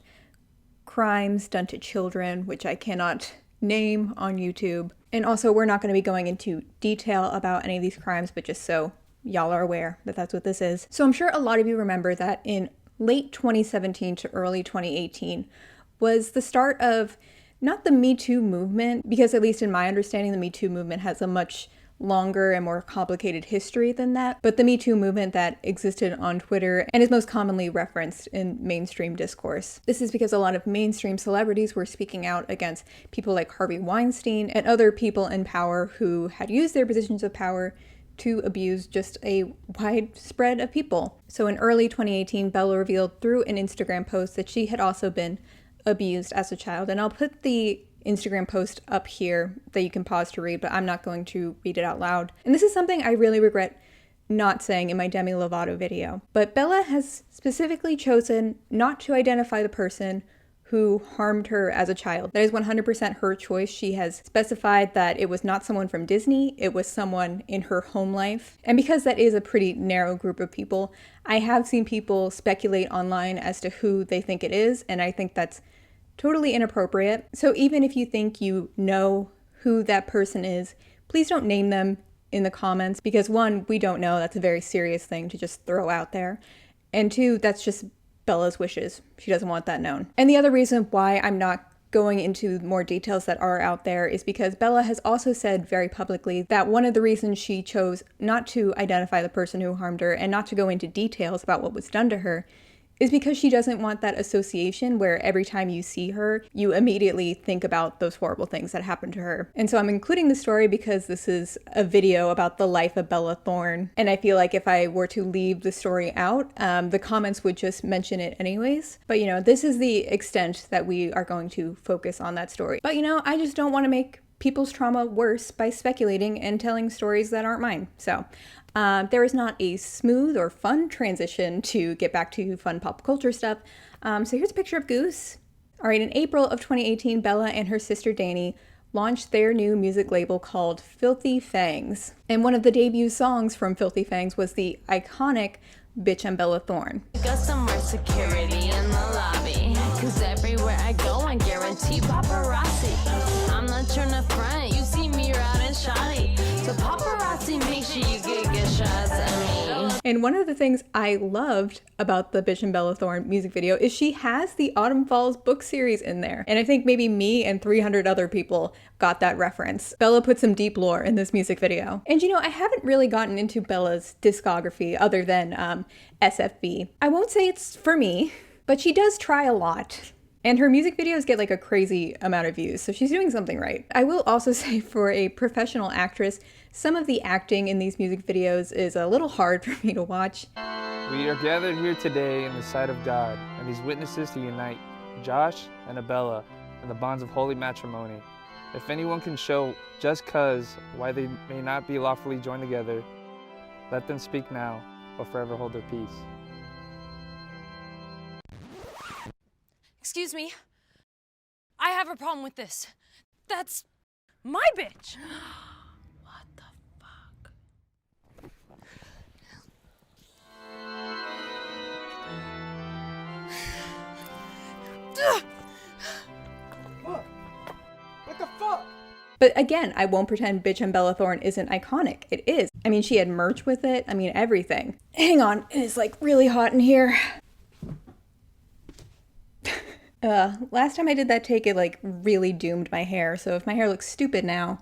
crimes done to children, which I cannot name on YouTube. And also, we're not going to be going into detail about any of these crimes, but just so y'all are aware that that's what this is. So I'm sure a lot of you remember that in late 2017 to early 2018 was the start of not the Me Too movement, because at least in my understanding, the Me Too movement has a much longer and more complicated history than that, but the Me Too movement that existed on Twitter and is most commonly referenced in mainstream discourse. This is because a lot of mainstream celebrities were speaking out against people like Harvey Weinstein and other people in power who had used their positions of power to abuse just a wide spread of people. So in early 2018, Bella revealed through an Instagram post that she had also been abused as a child, and I'll put the Instagram post up here that you can pause to read, but I'm not going to read it out loud. And this is something I really regret not saying in my Demi Lovato video. But Bella has specifically chosen not to identify the person who harmed her as a child. That is 100% her choice. She has specified that it was not someone from Disney, it was someone in her home life. And because that is a pretty narrow group of people, I have seen people speculate online as to who they think it is, and I think that's totally inappropriate. So even if you think you know who that person is, please don't name them in the comments, because one, we don't know. That's a very serious thing to just throw out there. And two, that's just Bella's wishes. She doesn't want that known. And the other reason why I'm not going into more details that are out there is because Bella has also said very publicly that one of the reasons she chose not to identify the person who harmed her and not to go into details about what was done to her is because she doesn't want that association where every time you see her, you immediately think about those horrible things that happened to her. And so I'm including the story because this is a video about the life of Bella Thorne. And I feel like if I were to leave the story out, the comments would just mention it anyways. But this is the extent that we are going to focus on that story. But I just don't want to make people's trauma worse by speculating and telling stories that aren't mine. So there is not a smooth or fun transition to get back to fun pop culture stuff. So here's a picture of Goose. All right, in April of 2018, Bella and her sister Dani launched their new music label called Filthy Fangs. And one of the debut songs from Filthy Fangs was the iconic Bitch, I'm Bella Thorne. Got some more security in the lobby, cause everywhere I go I guarantee paparazzi. I'm not trying to front, you see me riding shoddy, so paparazzi make sure you get good shots at me. And one of the things I loved about the Bitch and Bella Thorne music video is she has the Autumn Falls book series in there. And I think maybe me and 300 other people got that reference. Bella put some deep lore in this music video. And I haven't really gotten into Bella's discography other than SFB. I won't say it's for me, but she does try a lot. And her music videos get like a crazy amount of views, so she's doing something right. I will also say for a professional actress, some of the acting in these music videos is a little hard for me to watch. We are gathered here today in the sight of God, and these witnesses to unite Josh and Abella in the bonds of holy matrimony. If anyone can show just cause why they may not be lawfully joined together, let them speak now or forever hold their peace. Excuse me. I have a problem with this. That's my bitch. What the fuck? What the fuck? But again, I won't pretend Bitch and Bella Thorne isn't iconic. It is. I mean, she had merch with it. I mean, everything. Hang on, it is like really hot in here. Last time I did that take, it like really doomed my hair. So if my hair looks stupid now,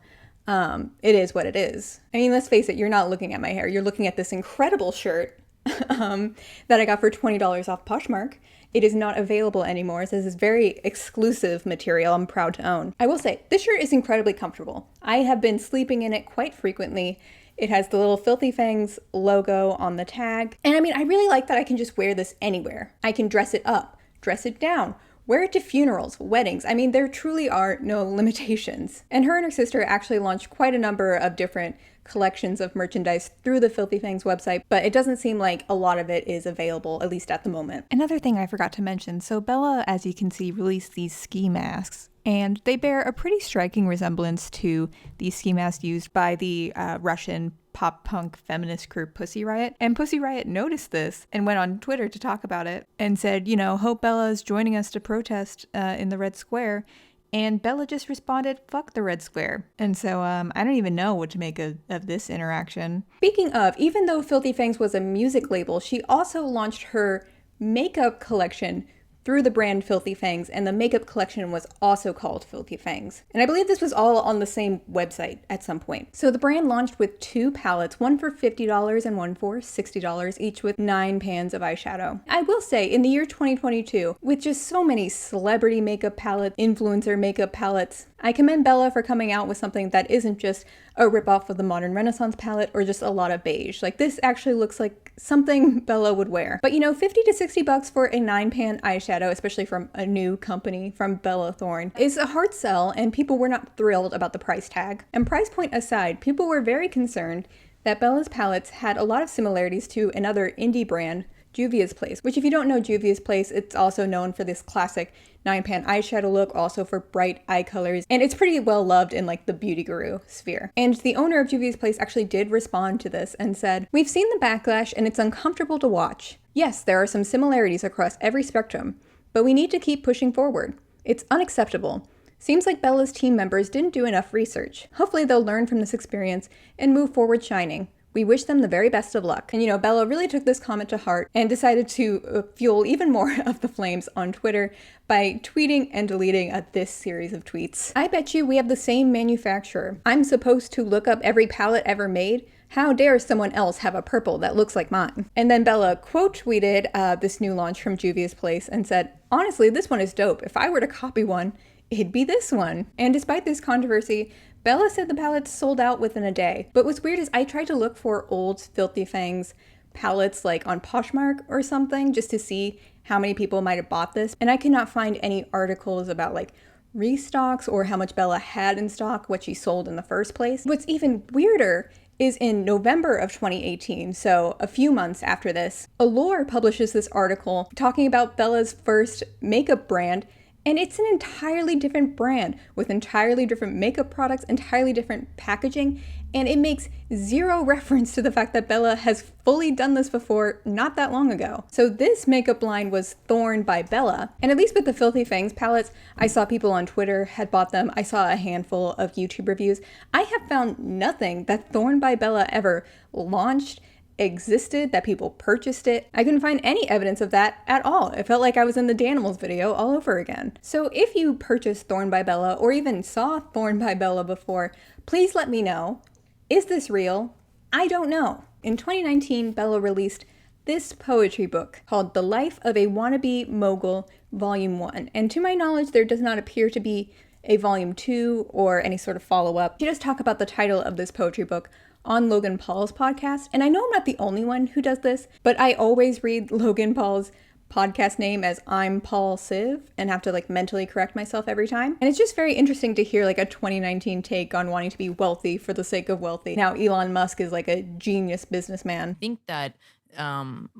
it is what it is. I mean, let's face it, you're not looking at my hair. You're looking at this incredible shirt that I got for $20 off Poshmark. It is not available anymore. So this is very exclusive material I'm proud to own. I will say, this shirt is incredibly comfortable. I have been sleeping in it quite frequently. It has the little Filthy Fangs logo on the tag. And I mean, I really like that I can just wear this anywhere. I can dress it up, dress it down, wear it to funerals, weddings. I mean, there truly are no limitations. And her sister actually launched quite a number of different collections of merchandise through the Filthy Fangs website, but it doesn't seem like a lot of it is available, at least at the moment. Another thing I forgot to mention, so Bella, as you can see, released these ski masks, and they bear a pretty striking resemblance to the ski masks used by the Russian pop-punk feminist group Pussy Riot. And Pussy Riot noticed this and went on Twitter to talk about it and said, hope Bella is joining us to protest in the Red Square. And Bella just responded, fuck the Red Square. And so I don't even know what to make of this interaction. Speaking of, even though Filthy Fangs was a music label, she also launched her makeup collection through the brand Filthy Fangs, and the makeup collection was also called Filthy Fangs. And I believe this was all on the same website at some point. So the brand launched with 2 palettes, one for $50 and one for $60, each with 9 pans of eyeshadow. I will say, in the year 2022, with just so many celebrity makeup palettes, influencer makeup palettes, I commend Bella for coming out with something that isn't just a ripoff of the Modern Renaissance palette or just a lot of beige. Like, this actually looks like something Bella would wear. But you know, 50 to 60 bucks for a 9-pan eyeshadow, especially from a new company, from Bella Thorne, is a hard sell, and people were not thrilled about the price tag. And price point aside, people were very concerned that Bella's palettes had a lot of similarities to another indie brand, Juvia's Place, which if you don't know Juvia's Place, it's also known for this classic 9-pan eyeshadow look, also for bright eye colors, and it's pretty well loved in like the beauty guru sphere. And the owner of Juvia's Place actually did respond to this and said, "We've seen the backlash and it's uncomfortable to watch. Yes, there are some similarities across every spectrum, but we need to keep pushing forward. It's unacceptable. Seems like Bella's team members didn't do enough research. Hopefully they'll learn from this experience and move forward shining. We wish them the very best of luck." And you know, Bella really took this comment to heart and decided to fuel even more of the flames on Twitter by tweeting and deleting this series of tweets. "I bet you we have the same manufacturer. I'm supposed to look up every palette ever made. How dare someone else have a purple that looks like mine?" And then Bella quote tweeted this new launch from Juvia's Place and said, "Honestly, this one is dope. If I were to copy one, it'd be this one." And despite this controversy, Bella said the palettes sold out within a day. But what's weird is I tried to look for old Filthy Fangs palettes like on Poshmark or something just to see how many people might have bought this, and I could not find any articles about like restocks or how much Bella had in stock, what she sold in the first place. What's even weirder is in November of 2018, so a few months after this, Allure publishes this article talking about Bella's first makeup brand, and it's an entirely different brand with entirely different makeup products, entirely different packaging, and it makes zero reference to the fact that Bella has fully done this before not that long ago. So this makeup line was Thorne by Bella, and at least with the Filthy Fangs palettes, I saw people on Twitter had bought them. I saw a handful of YouTube reviews. I have found nothing that Thorne by Bella ever launched, existed, that people purchased it. I couldn't find any evidence of that at all. It felt like I was in the Danimals video all over again. So if you purchased Thorne by Bella or even saw Thorne by Bella before, please let me know. Is this real? I don't know. In 2019, Bella released this poetry book called The Life of a Wannabe Mogul, Volume 1. And to my knowledge, there does not appear to be a Volume 2 or any sort of follow-up. She does talk about the title of this poetry book on Logan Paul's podcast, and I know I'm not the only one who does this, but I always read Logan Paul's podcast name as I'm Paul Civ and have to like mentally correct myself every time. And it's just very interesting to hear like a 2019 take on wanting to be wealthy for the sake of wealthy. Now Elon Musk is like a genius businessman. I think that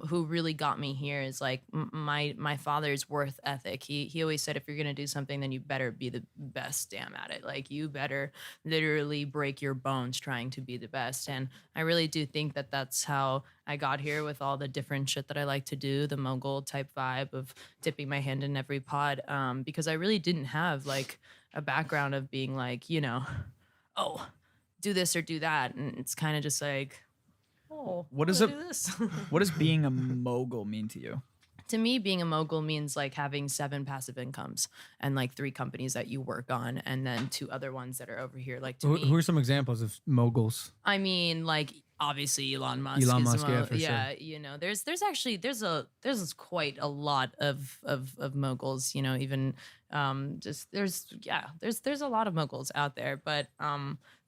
who really got me here is like my father's worth ethic. He always said, if you're gonna do something, then you better be the best damn at it. Like you better literally break your bones trying to be the best. And I really do think that that's how I got here with all the different shit that I like to do, the mogul type vibe of dipping my hand in every pot. Because I really didn't have like a background of being like, you know, oh, do this or do that. And it's kind of just like, oh, what does what does being a mogul mean to you? To me, being a mogul means like having 7 passive incomes and like 3 companies that you work on and then 2 other ones that are over here. Like to me, Who are some examples of moguls? I mean, like obviously Elon Musk. Elon is Musk, yeah, for yeah, sure. you know, there's actually there's quite a lot of moguls. You know, even just there's a lot of moguls out there, but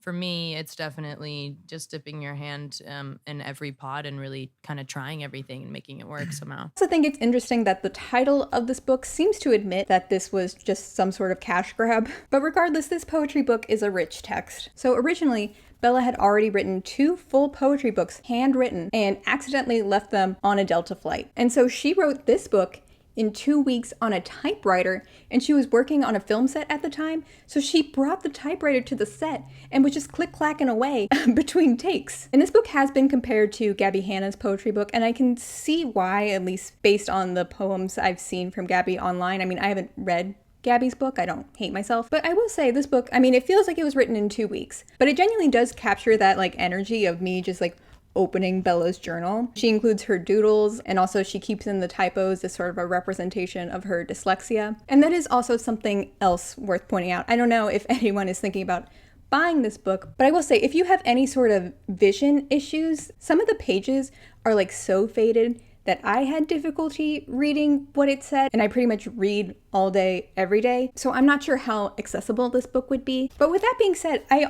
for me, it's definitely just dipping your hand in every pot and really kind of trying everything and making it work somehow. I also think it's interesting that the title of this book seems to admit that this was just some sort of cash grab. But regardless, this poetry book is a rich text. So originally, Bella had already written 2 full poetry books, handwritten, and accidentally left them on a Delta flight. And so she wrote this book in 2 weeks on a typewriter, and she was working on a film set at the time, so she brought the typewriter to the set and was just click-clacking away between takes. And this book has been compared to Gabby Hanna's poetry book, and I can see why, at least based on the poems I've seen from Gabby online. I mean, I haven't read Gabby's book, I don't hate myself, but I will say this book, I mean, it feels like it was written in 2 weeks, but it genuinely does capture that like energy of me just like opening Bella's journal. She includes her doodles, and also she keeps in the typos as sort of a representation of her dyslexia. And that is also something else worth pointing out. I don't know if anyone is thinking about buying this book, but I will say if you have any sort of vision issues, some of the pages are like so faded that I had difficulty reading what it said, and I pretty much read all day, every day. So I'm not sure how accessible this book would be. But with that being said, I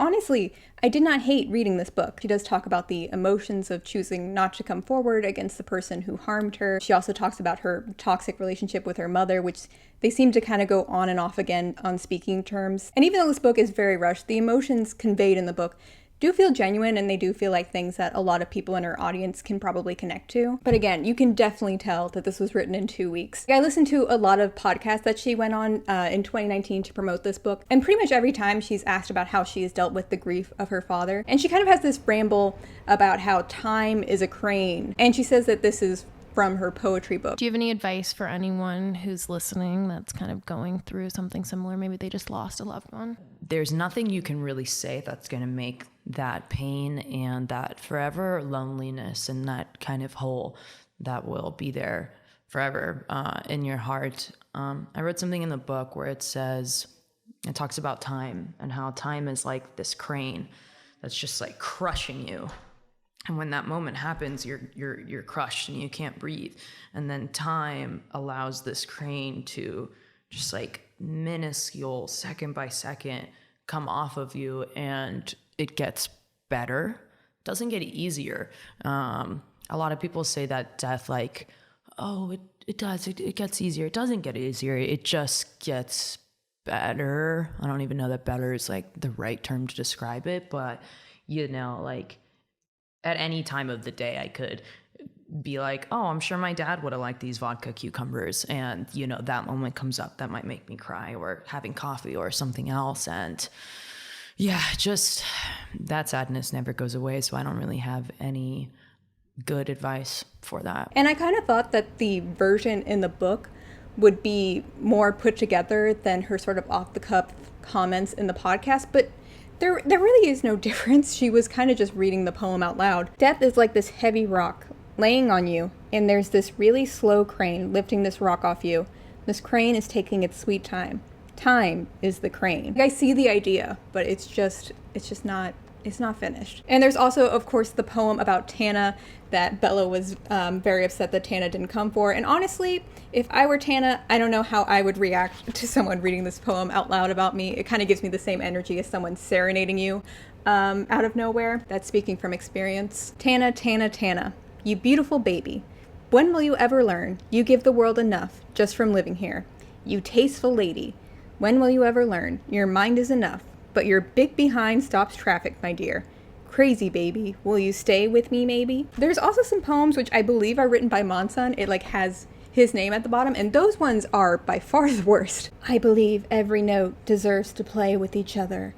did not hate reading this book. She does talk about the emotions of choosing not to come forward against the person who harmed her. She also talks about her toxic relationship with her mother, which they seem to kind of go on and off again on speaking terms. And even though this book is very rushed, the emotions conveyed in the book do feel genuine, and they do feel like things that a lot of people in her audience can probably connect to. But again, you can definitely tell that this was written in 2 weeks. I listened to a lot of podcasts that she went on in 2019 to promote this book, and pretty much every time she's asked about how she has dealt with the grief of her father. And she kind of has this ramble about how time is a crane, and she says that this is from her poetry book. Do you have any advice for anyone who's listening that's kind of going through something similar? Maybe they just lost a loved one. There's nothing you can really say that's going to make that pain and that forever loneliness and that kind of hole that will be there forever in your heart. I wrote something in the book where it talks about time and how time is like this crane that's just like crushing you. And when that moment happens, you're crushed and you can't breathe. And then time allows this crane to just like minuscule, second by second, come off of you, and it gets better. It doesn't get easier. A lot of people say that death, like, oh, it does. It gets easier. It doesn't get easier. It just gets better. I don't even know that better is like the right term to describe it, but like, at any time of the day, I could be like, oh, I'm sure my dad would have liked these vodka cucumbers. And, that moment comes up that might make me cry, or having coffee or something else. And yeah, just that sadness never goes away. So I don't really have any good advice for that. And I kind of thought that the version in the book would be more put together than her sort of off-the-cuff comments in the podcast. But there really is no difference. She was kind of just reading the poem out loud. Death is like this heavy rock laying on you, and there's this really slow crane lifting this rock off you. This crane is taking its sweet time. Time is the crane. I see the idea, but it's just not finished. And there's also, of course, the poem about Tana that Bella was very upset that Tana didn't come for. And honestly, if I were Tana, I don't know how I would react to someone reading this poem out loud about me. It kind of gives me the same energy as someone serenading you out of nowhere. That's speaking from experience. Tana, Tana, Tana, you beautiful baby. When will you ever learn? You give the world enough just from living here. You tasteful lady. When will you ever learn? Your mind is enough, but your big behind stops traffic, my dear. Crazy baby, will you stay with me maybe? There's also some poems which I believe are written by Monson. It like has his name at the bottom, and those ones are by far the worst. I believe every note deserves to play with each other.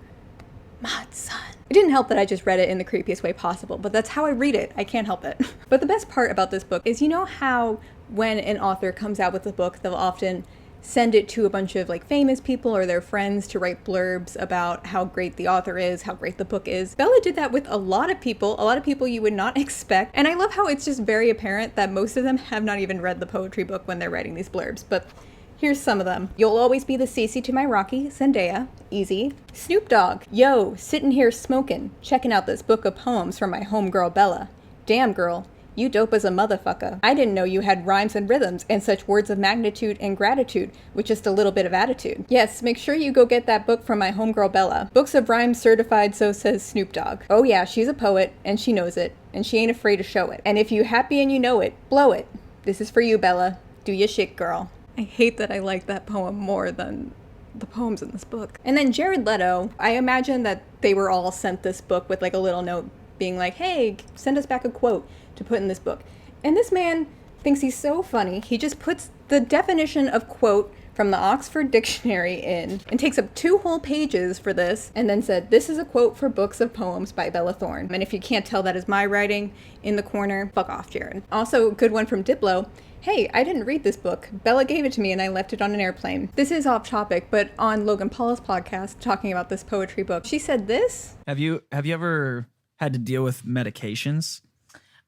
Monson. It didn't help that I just read it in the creepiest way possible, but that's how I read it. I can't help it. But the best part about this book is, how when an author comes out with a book, they'll often send it to a bunch of like famous people or their friends to write blurbs about how great the author is, how great the book is. Bella did that with a lot of people you would not expect. And I love how it's just very apparent that most of them have not even read the poetry book when they're writing these blurbs. But here's some of them. You'll always be the Cece to my Rocky, Zendaya, easy. Snoop Dogg, yo, sitting here smoking, checking out this book of poems from my homegirl Bella. Damn girl, you dope as a motherfucker. I didn't know you had rhymes and rhythms and such words of magnitude and gratitude with just a little bit of attitude. Yes, make sure you go get that book from my homegirl Bella. Books of rhymes certified, so says Snoop Dogg. Oh yeah, she's a poet, and she knows it, and she ain't afraid to show it. And if you happy and you know it, blow it. This is for you, Bella. Do your shit, girl. I hate that I like that poem more than the poems in this book. And then Jared Leto, I imagine that they were all sent this book with like a little note being like, hey, send us back a quote to put in this book. And this man thinks he's so funny, he just puts the definition of quote from the Oxford Dictionary in and takes up 2 whole pages for this and then said, this is a quote for books of poems by Bella Thorne. And if you can't tell that is my writing in the corner, fuck off, Jared. Also, a good one from Diplo. Hey, I didn't read this book. Bella gave it to me and I left it on an airplane. This is off topic, but on Logan Paul's podcast talking about this poetry book, she said this. Have you ever had to deal with medications?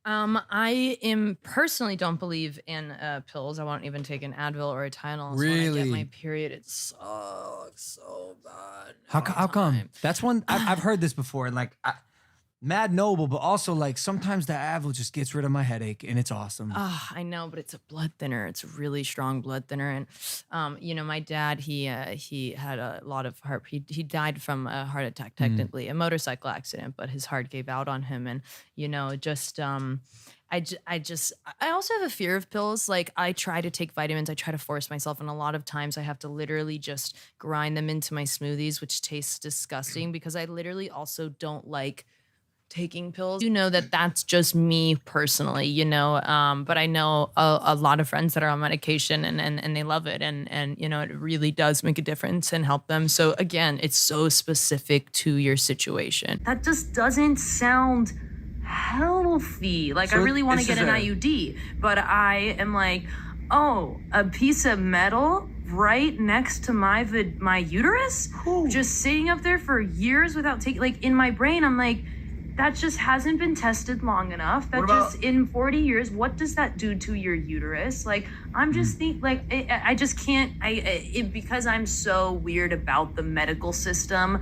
I personally don't believe in pills. I won't even take an Advil or a Tylenol. So when I Really? get my period, it sucks so bad. How come? That's one I've heard this before, and like mad noble, but also like sometimes the Advil just gets rid of my headache, and it's awesome. I know, but it's a blood thinner. It's a really strong blood thinner, and you know, my dad, he had a lot of heart. He died from a heart attack, technically a motorcycle accident, but his heart gave out on him, and you know, just I also have a fear of pills. Like I try to take vitamins, I try to force myself, and a lot of times I have to literally just grind them into my smoothies, which tastes disgusting because I literally also don't like taking pills. You know that that's just me personally, you know, but I know a lot of friends that are on medication and they love it, and you know, it really does make a difference and help them. So again, it's so specific to your situation. That just doesn't sound healthy. Like, So I really want to this get is an a- IUD, but I am like, oh, a piece of metal right next to my uterus, just sitting up there for years without taking, like, in my brain, I'm like, that just hasn't been tested long enough. That What about- just in 40 years, what does that do to your uterus? Like, I'm just I just can't, because I'm so weird about the medical system,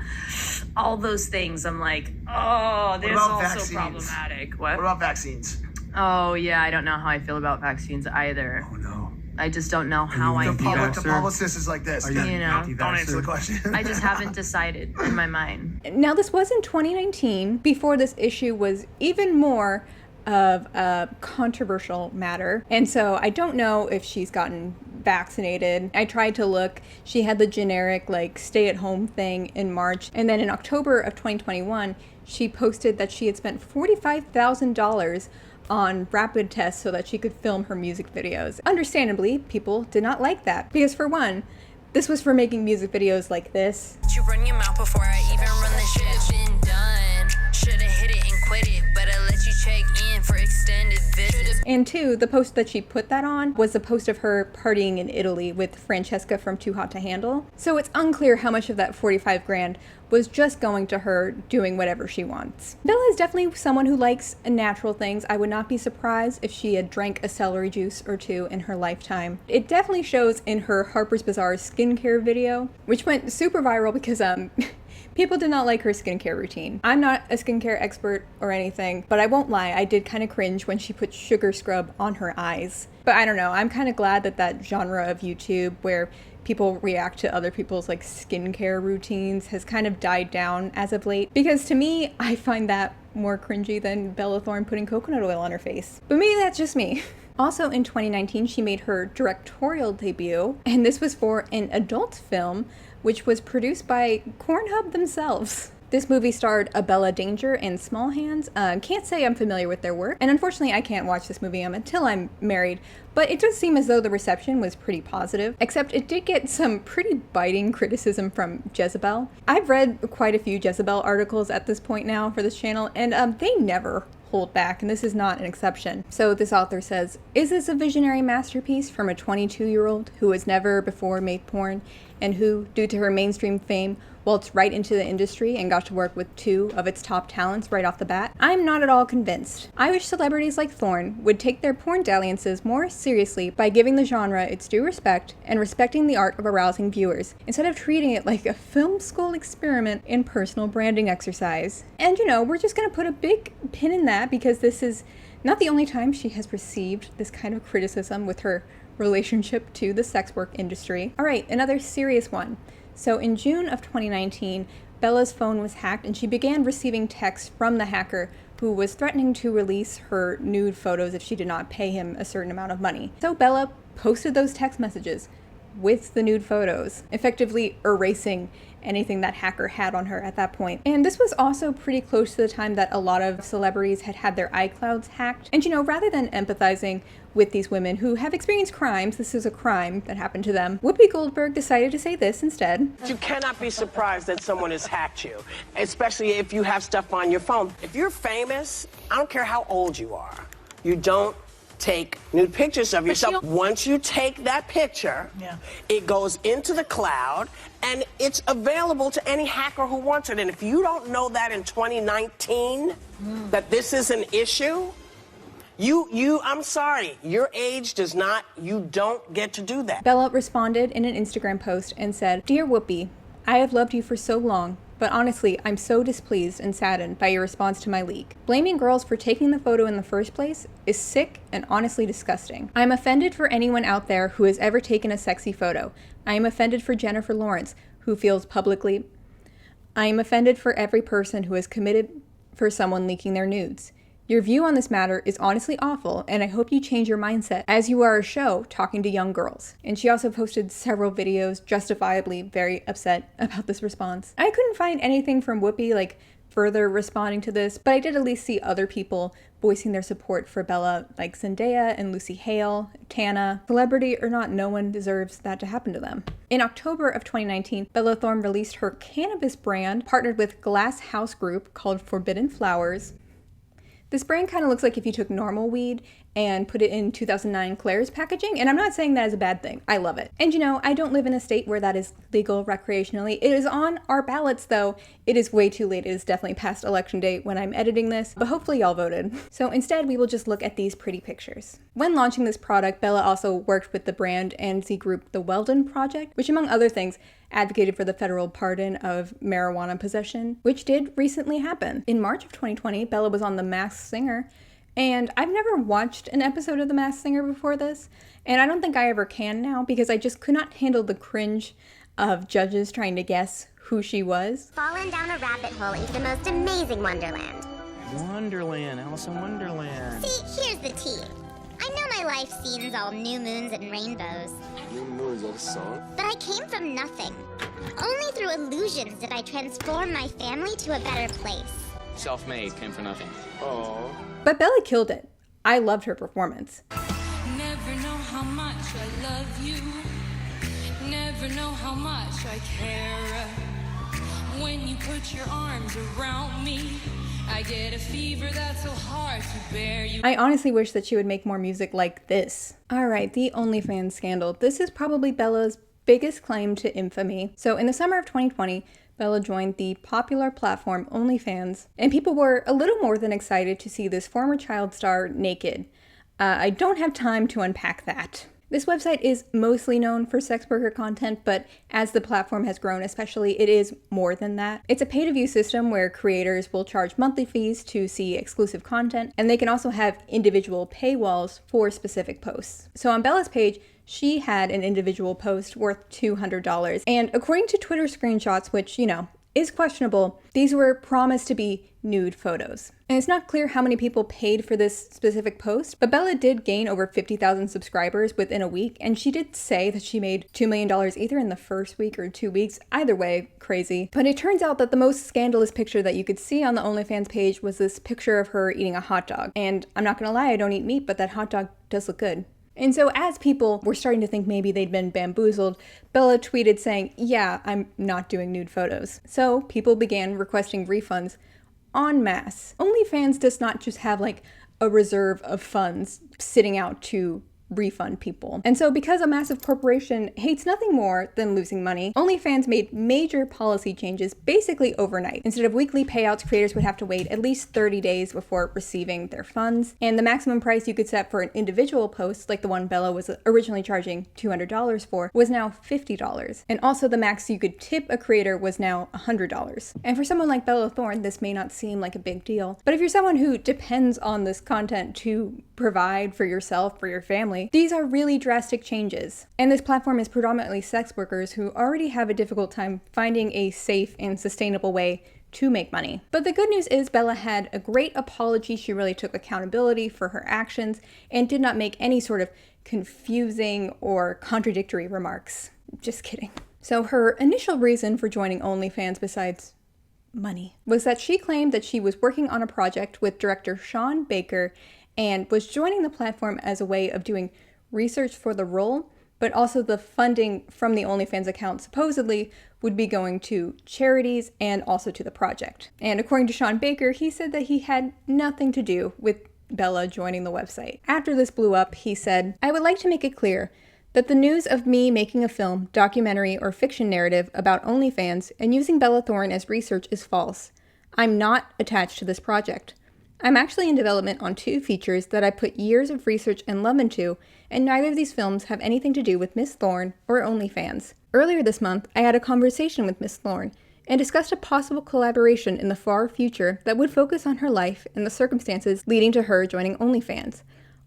all those things, I'm like, oh, What this is about also vaccines? problematic. What about vaccines? Oh, yeah, I don't know how I feel about vaccines either. Oh, no. I just don't know how I The feel. publicist is like this. You know, Don't answer the question. I just haven't decided in my mind. Now, this was in 2019, before this issue was even more of a controversial matter. And so I don't know if she's gotten vaccinated. I tried to look. She had the generic, like, stay-at-home thing in March. And then in October of 2021, she posted that she had spent $45,000 on rapid tests so that she could film her music videos. Understandably, people did not like that. Because for one, this was for making music videos like this. You run your mouth before I even run the shit. Been done. Shoulda hit it and quit it, but I let you check in for extended visits. And two, the post that she put that on was a post of her partying in Italy with Francesca from Too Hot to Handle. So it's unclear how much of that 45 grand was just going to her doing whatever she wants. Bella is definitely someone who likes natural things. I would not be surprised if she had drank a celery juice or two in her lifetime. It definitely shows in her Harper's Bazaar skincare video, which went super viral because people did not like her skincare routine. I'm not a skincare expert or anything, but I won't lie, I did kind of cringe when she put sugar scrub on her eyes. But I don't know, I'm kind of glad that that genre of YouTube where people react to other people's like skincare routines has kind of died down as of late, because to me, I find that more cringy than Bella Thorne putting coconut oil on her face. But maybe that's just me. Also in 2019, she made her directorial debut, and this was for an adult film, which was produced by Pornhub themselves. This movie starred Abella Danger and Small Hands. Can't say I'm familiar with their work, and unfortunately I can't watch this movie until I'm married, but it does seem as though the reception was pretty positive, except it did get some pretty biting criticism from Jezebel. I've read quite a few Jezebel articles at this point now for this channel, and they never hold back, and this is not an exception. So this author says, "Is this a visionary masterpiece from a 22-year-old who has never before made porn, and who, due to her mainstream fame, waltzed right into the industry and got to work with two of its top talents right off the bat? I'm not at all convinced. I wish celebrities like Thorne would take their porn dalliances more seriously by giving the genre its due respect and respecting the art of arousing viewers, instead of treating it like a film school experiment in personal branding exercise." And you know, we're just gonna put a big pin in that, because this is not the only time she has received this kind of criticism with her relationship to the sex work industry. All right, another serious one. So in June of 2019, Bella's phone was hacked, and she began receiving texts from the hacker who was threatening to release her nude photos if she did not pay him a certain amount of money. So Bella posted those text messages with the nude photos, effectively erasing anything that hacker had on her at that point. And this was also pretty close to the time that a lot of celebrities had had their iClouds hacked. And you know, rather than empathizing with these women who have experienced crimes, this is a crime that happened to them, Whoopi Goldberg decided to say this instead. You cannot be surprised that someone has hacked you, especially if you have stuff on your phone. If you're famous, I don't care how old you are, you don't take nude pictures of yourself. Once you take that picture, it goes into the cloud and it's available to any hacker who wants it. And if you don't know that in 2019, that this is an issue, I'm sorry. Your age does not, you don't get to do that. Bella responded in an Instagram post and said, "Dear Whoopi, I have loved you for so long, but honestly, I'm so displeased and saddened by your response to my leak. Blaming girls for taking the photo in the first place is sick and honestly disgusting. I am offended for anyone out there who has ever taken a sexy photo. I am offended for Jennifer Lawrence, who feels publicly. I am offended for every person who has committed for someone leaking their nudes. Your view on this matter is honestly awful, and I hope you change your mindset as you are a show talking to young girls." And she also posted several videos justifiably very upset about this response. I couldn't find anything from Whoopi like further responding to this, but I did at least see other people voicing their support for Bella, like Zendaya and Lucy Hale, Tana. Celebrity or not, no one deserves that to happen to them. In October of 2019, Bella Thorne released her cannabis brand, partnered with Glass House Group called Forbidden Flowers. This brand kind of looks like if you took normal weed and put it in 2009 Claire's packaging, and I'm not saying that is a bad thing. I love it. And you know, I don't live in a state where that is legal recreationally. It is on our ballots though. It is way too late. It is definitely past election date when I'm editing this, but hopefully y'all voted. So instead, we will just look at these pretty pictures. When launching this product, Bella also worked with the brand and Z group The Weldon Project, which among other things, advocated for the federal pardon of marijuana possession, which did recently happen. In March of 2020, Bella was on The Masked Singer, and I've never watched an episode of The Masked Singer before this, and I don't think I ever can now because I just could not handle the cringe of judges trying to guess who she was. Falling down a rabbit hole into the most amazing wonderland. Wonderland, Alice in Wonderland. See, here's the tea. I know my life scene's all new moons and rainbows. New Moon's that a song? But I came from nothing. Only through illusions did I transform my family to a better place. Self-made, came for nothing. Oh. But Bella killed it. I loved her performance. Never know how much I love you. Never know how much I care. When you put your arms around me, I get a fever that's so hard to bear. I honestly wish that she would make more music like this. Alright, the OnlyFans scandal. This is probably Bella's biggest claim to infamy. So in the summer of 2020, Bella joined the popular platform OnlyFans, and people were a little more than excited to see this former child star naked. I don't have time to unpack that. This website is mostly known for sex worker content, but as the platform has grown especially, it is more than that. It's a pay-to-view system where creators will charge monthly fees to see exclusive content, and they can also have individual paywalls for specific posts. So on Bella's page, she had an individual post worth $200, and according to Twitter screenshots, which, you know, is questionable, these were promised to be nude photos. And it's not clear how many people paid for this specific post, but Bella did gain over 50,000 subscribers within a week, and she did say that she made $2 million either in the first week or 2 weeks. Either way, crazy. But it turns out that the most scandalous picture that you could see on the OnlyFans page was this picture of her eating a hot dog. And I'm not gonna lie, I don't eat meat, but that hot dog does look good. And so as people were starting to think maybe they'd been bamboozled, Bella tweeted saying, "Yeah, I'm not doing nude photos." So people began requesting refunds en masse. OnlyFans does not just have like a reserve of funds sitting out to refund people. And so because a massive corporation hates nothing more than losing money, OnlyFans made major policy changes basically overnight. Instead of weekly payouts, creators would have to wait at least 30 days before receiving their funds. And the maximum price you could set for an individual post, like the one Bella was originally charging $200 for, was now $50. And also the max you could tip a creator was now $100. And for someone like Bella Thorne, this may not seem like a big deal. But if you're someone who depends on this content to provide for yourself, for your family, these are really drastic changes. And this platform is predominantly sex workers who already have a difficult time finding a safe and sustainable way to make money. But the good news is Bella had a great apology. She really took accountability for her actions and did not make any sort of confusing or contradictory remarks. Just kidding. So her initial reason for joining OnlyFans, besides money, was that she claimed that she was working on a project with director Sean Baker and was joining the platform as a way of doing research for the role, but also the funding from the OnlyFans account supposedly would be going to charities and also to the project. And according to Sean Baker, he said that he had nothing to do with Bella joining the website. After this blew up, he said, "I would like to make it clear that the news of me making a film, documentary, or fiction narrative about OnlyFans and using Bella Thorne as research is false. I'm not attached to this project. I'm actually in development on 2 features that I put years of research and love into, and neither of these films have anything to do with Miss Thorne or OnlyFans. Earlier this month, I had a conversation with Miss Thorne and discussed a possible collaboration in the far future that would focus on her life and the circumstances leading to her joining OnlyFans.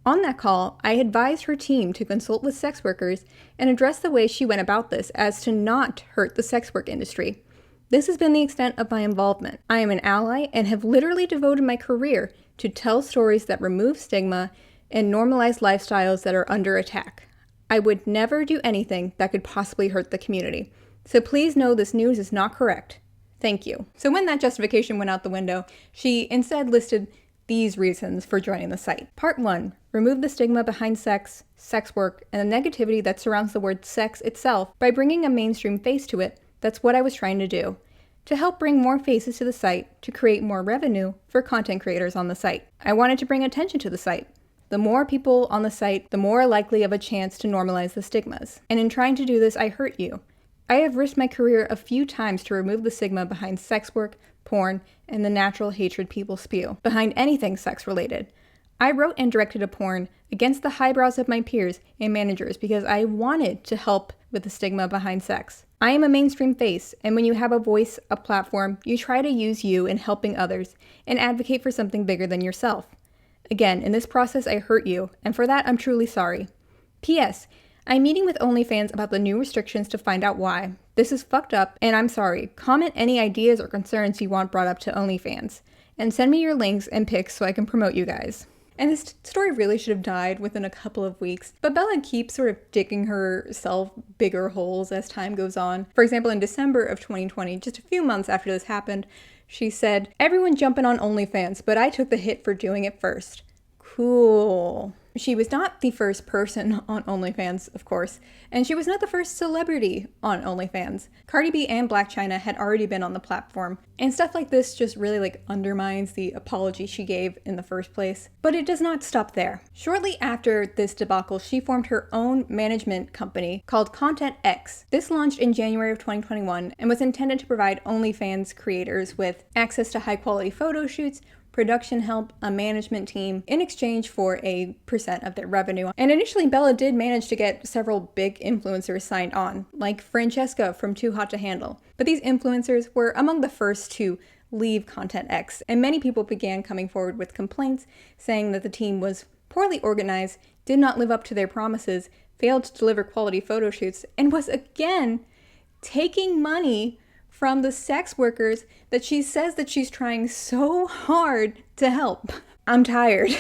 On that call, I advised her team to consult with sex workers and address the way she went about this as to not hurt the sex work industry. This has been the extent of my involvement. I am an ally and have literally devoted my career to tell stories that remove stigma and normalize lifestyles that are under attack. I would never do anything that could possibly hurt the community. So please know this news is not correct. Thank you. So when that justification went out the window, she instead listed these reasons for joining the site. Part 1. Remove the stigma behind sex, sex work, and the negativity that surrounds the word sex itself by bringing a mainstream face to it. That's what I was trying to do. To help bring more faces to the site, to create more revenue for content creators on the site. I wanted to bring attention to the site. The more people on the site, the more likely of a chance to normalize the stigmas. And in trying to do this, I hurt you. I have risked my career a few times to remove the stigma behind sex work, porn, and the natural hatred people spew, behind anything sex-related. I wrote and directed a porn against the highbrows of my peers and managers because I wanted to help with the stigma behind sex. I am a mainstream face, and when you have a voice, a platform, you try to use you in helping others and advocate for something bigger than yourself. Again, in this process, I hurt you, and for that, I'm truly sorry. P.S. I'm meeting with OnlyFans about the new restrictions to find out why. This is fucked up, and I'm sorry. Comment any ideas or concerns you want brought up to OnlyFans, and send me your links and pics so I can promote you guys. And this story really should have died within a couple of weeks, but Bella keeps sort of digging herself bigger holes as time goes on. For example, in December of 2020, just a few months after this happened, she said, "Everyone jumping on OnlyFans, but I took the hit for doing it first." Cool. She was not the first person on OnlyFans, of course, and she was not the first celebrity on OnlyFans. Cardi B and Blac Chyna had already been on the platform, and stuff like this just really undermines the apology she gave in the first place. But it does not stop there. Shortly after this debacle, she formed her own management company called Content X. This launched in January of 2021 and was intended to provide OnlyFans creators with access to high-quality photo shoots, production help, a management team, in exchange for a percent of their revenue. And initially, Bella did manage to get several big influencers signed on, like Francesca from Too Hot to Handle. But these influencers were among the first to leave Content X, and many people began coming forward with complaints, saying that the team was poorly organized, did not live up to their promises, failed to deliver quality photo shoots, and was again taking money from the sex workers that she says that she's trying so hard to help. I'm tired.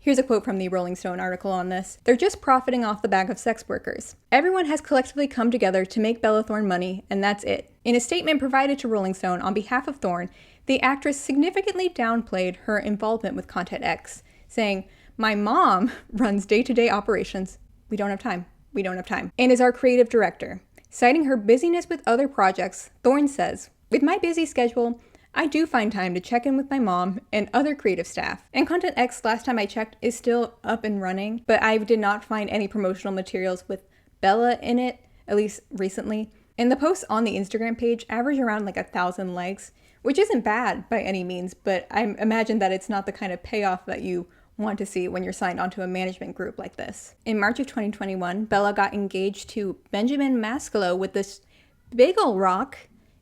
Here's a quote from the Rolling Stone article on this. "They're just profiting off the back of sex workers. Everyone has collectively come together to make Bella Thorne money, and that's it." In a statement provided to Rolling Stone on behalf of Thorne, the actress significantly downplayed her involvement with Content X, saying, "My mom runs day-to-day operations. We don't have time. We don't have time. And is our creative director." Citing her busyness with other projects, Thorne says, "With my busy schedule, I do find time to check in with my mom and other creative staff. And Content X, last time I checked, is still up and running, but I did not find any promotional materials with Bella in it, at least recently. And the posts on the Instagram page average around 1,000 likes, which isn't bad by any means, but I imagine that it's not the kind of payoff that you want to see when you're signed onto a management group like this." In March of 2021, Bella got engaged to Benjamin Mascolo with this big ol' rock.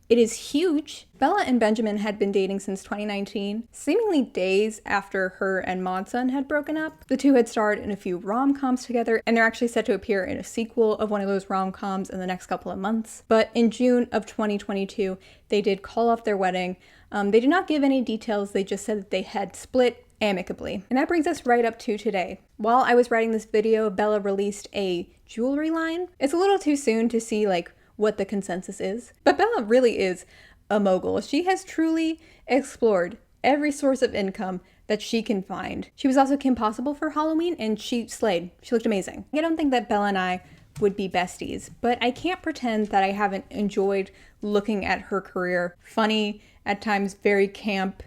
It is huge. Bella and Benjamin had been dating since 2019, seemingly days after her and Monson had broken up. The two had starred in a few rom-coms together, and they're actually set to appear in a sequel of one of those rom-coms in the next couple of months. But in June of 2022, they did call off their wedding. They did not give any details, they just said that they had split amicably. And that brings us right up to today. While I was writing this video, Bella released a jewelry line. It's a little too soon to see what the consensus is, but Bella really is a mogul. She has truly explored every source of income that she can find. She was also Kim Possible for Halloween, and she slayed. She looked amazing. I don't think that Bella and I would be besties, but I can't pretend that I haven't enjoyed looking at her career. Funny, at times very camp,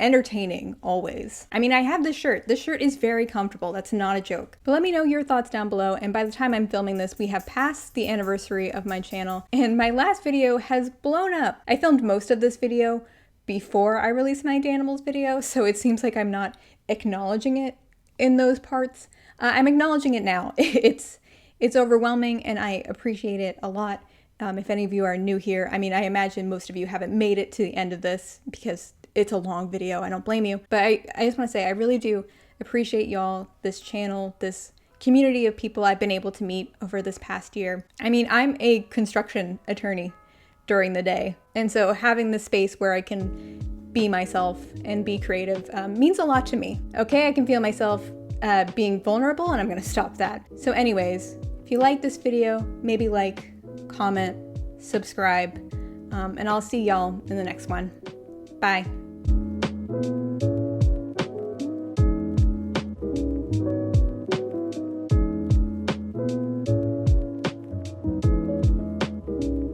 entertaining always. I mean, I have this shirt. This shirt is very comfortable. That's not a joke. But let me know your thoughts down below. And by the time I'm filming this, we have passed the anniversary of my channel, and my last video has blown up. I filmed most of this video before I release my Danimals video, so it seems like I'm not acknowledging it in those parts. I'm acknowledging it now. It's overwhelming and I appreciate it a lot. If any of you are new here, I mean, I imagine most of you haven't made it to the end of this because it's a long video. I don't blame you. But I just want to say I really do appreciate y'all, this channel, this community of people I've been able to meet over this past year. I mean, I'm a construction attorney during the day. And so having this space where I can be myself and be creative means a lot to me. Okay, I can feel myself being vulnerable and I'm gonna stop that. So anyways, if you like this video, maybe like, comment, subscribe, and I'll see y'all in the next one. Bye.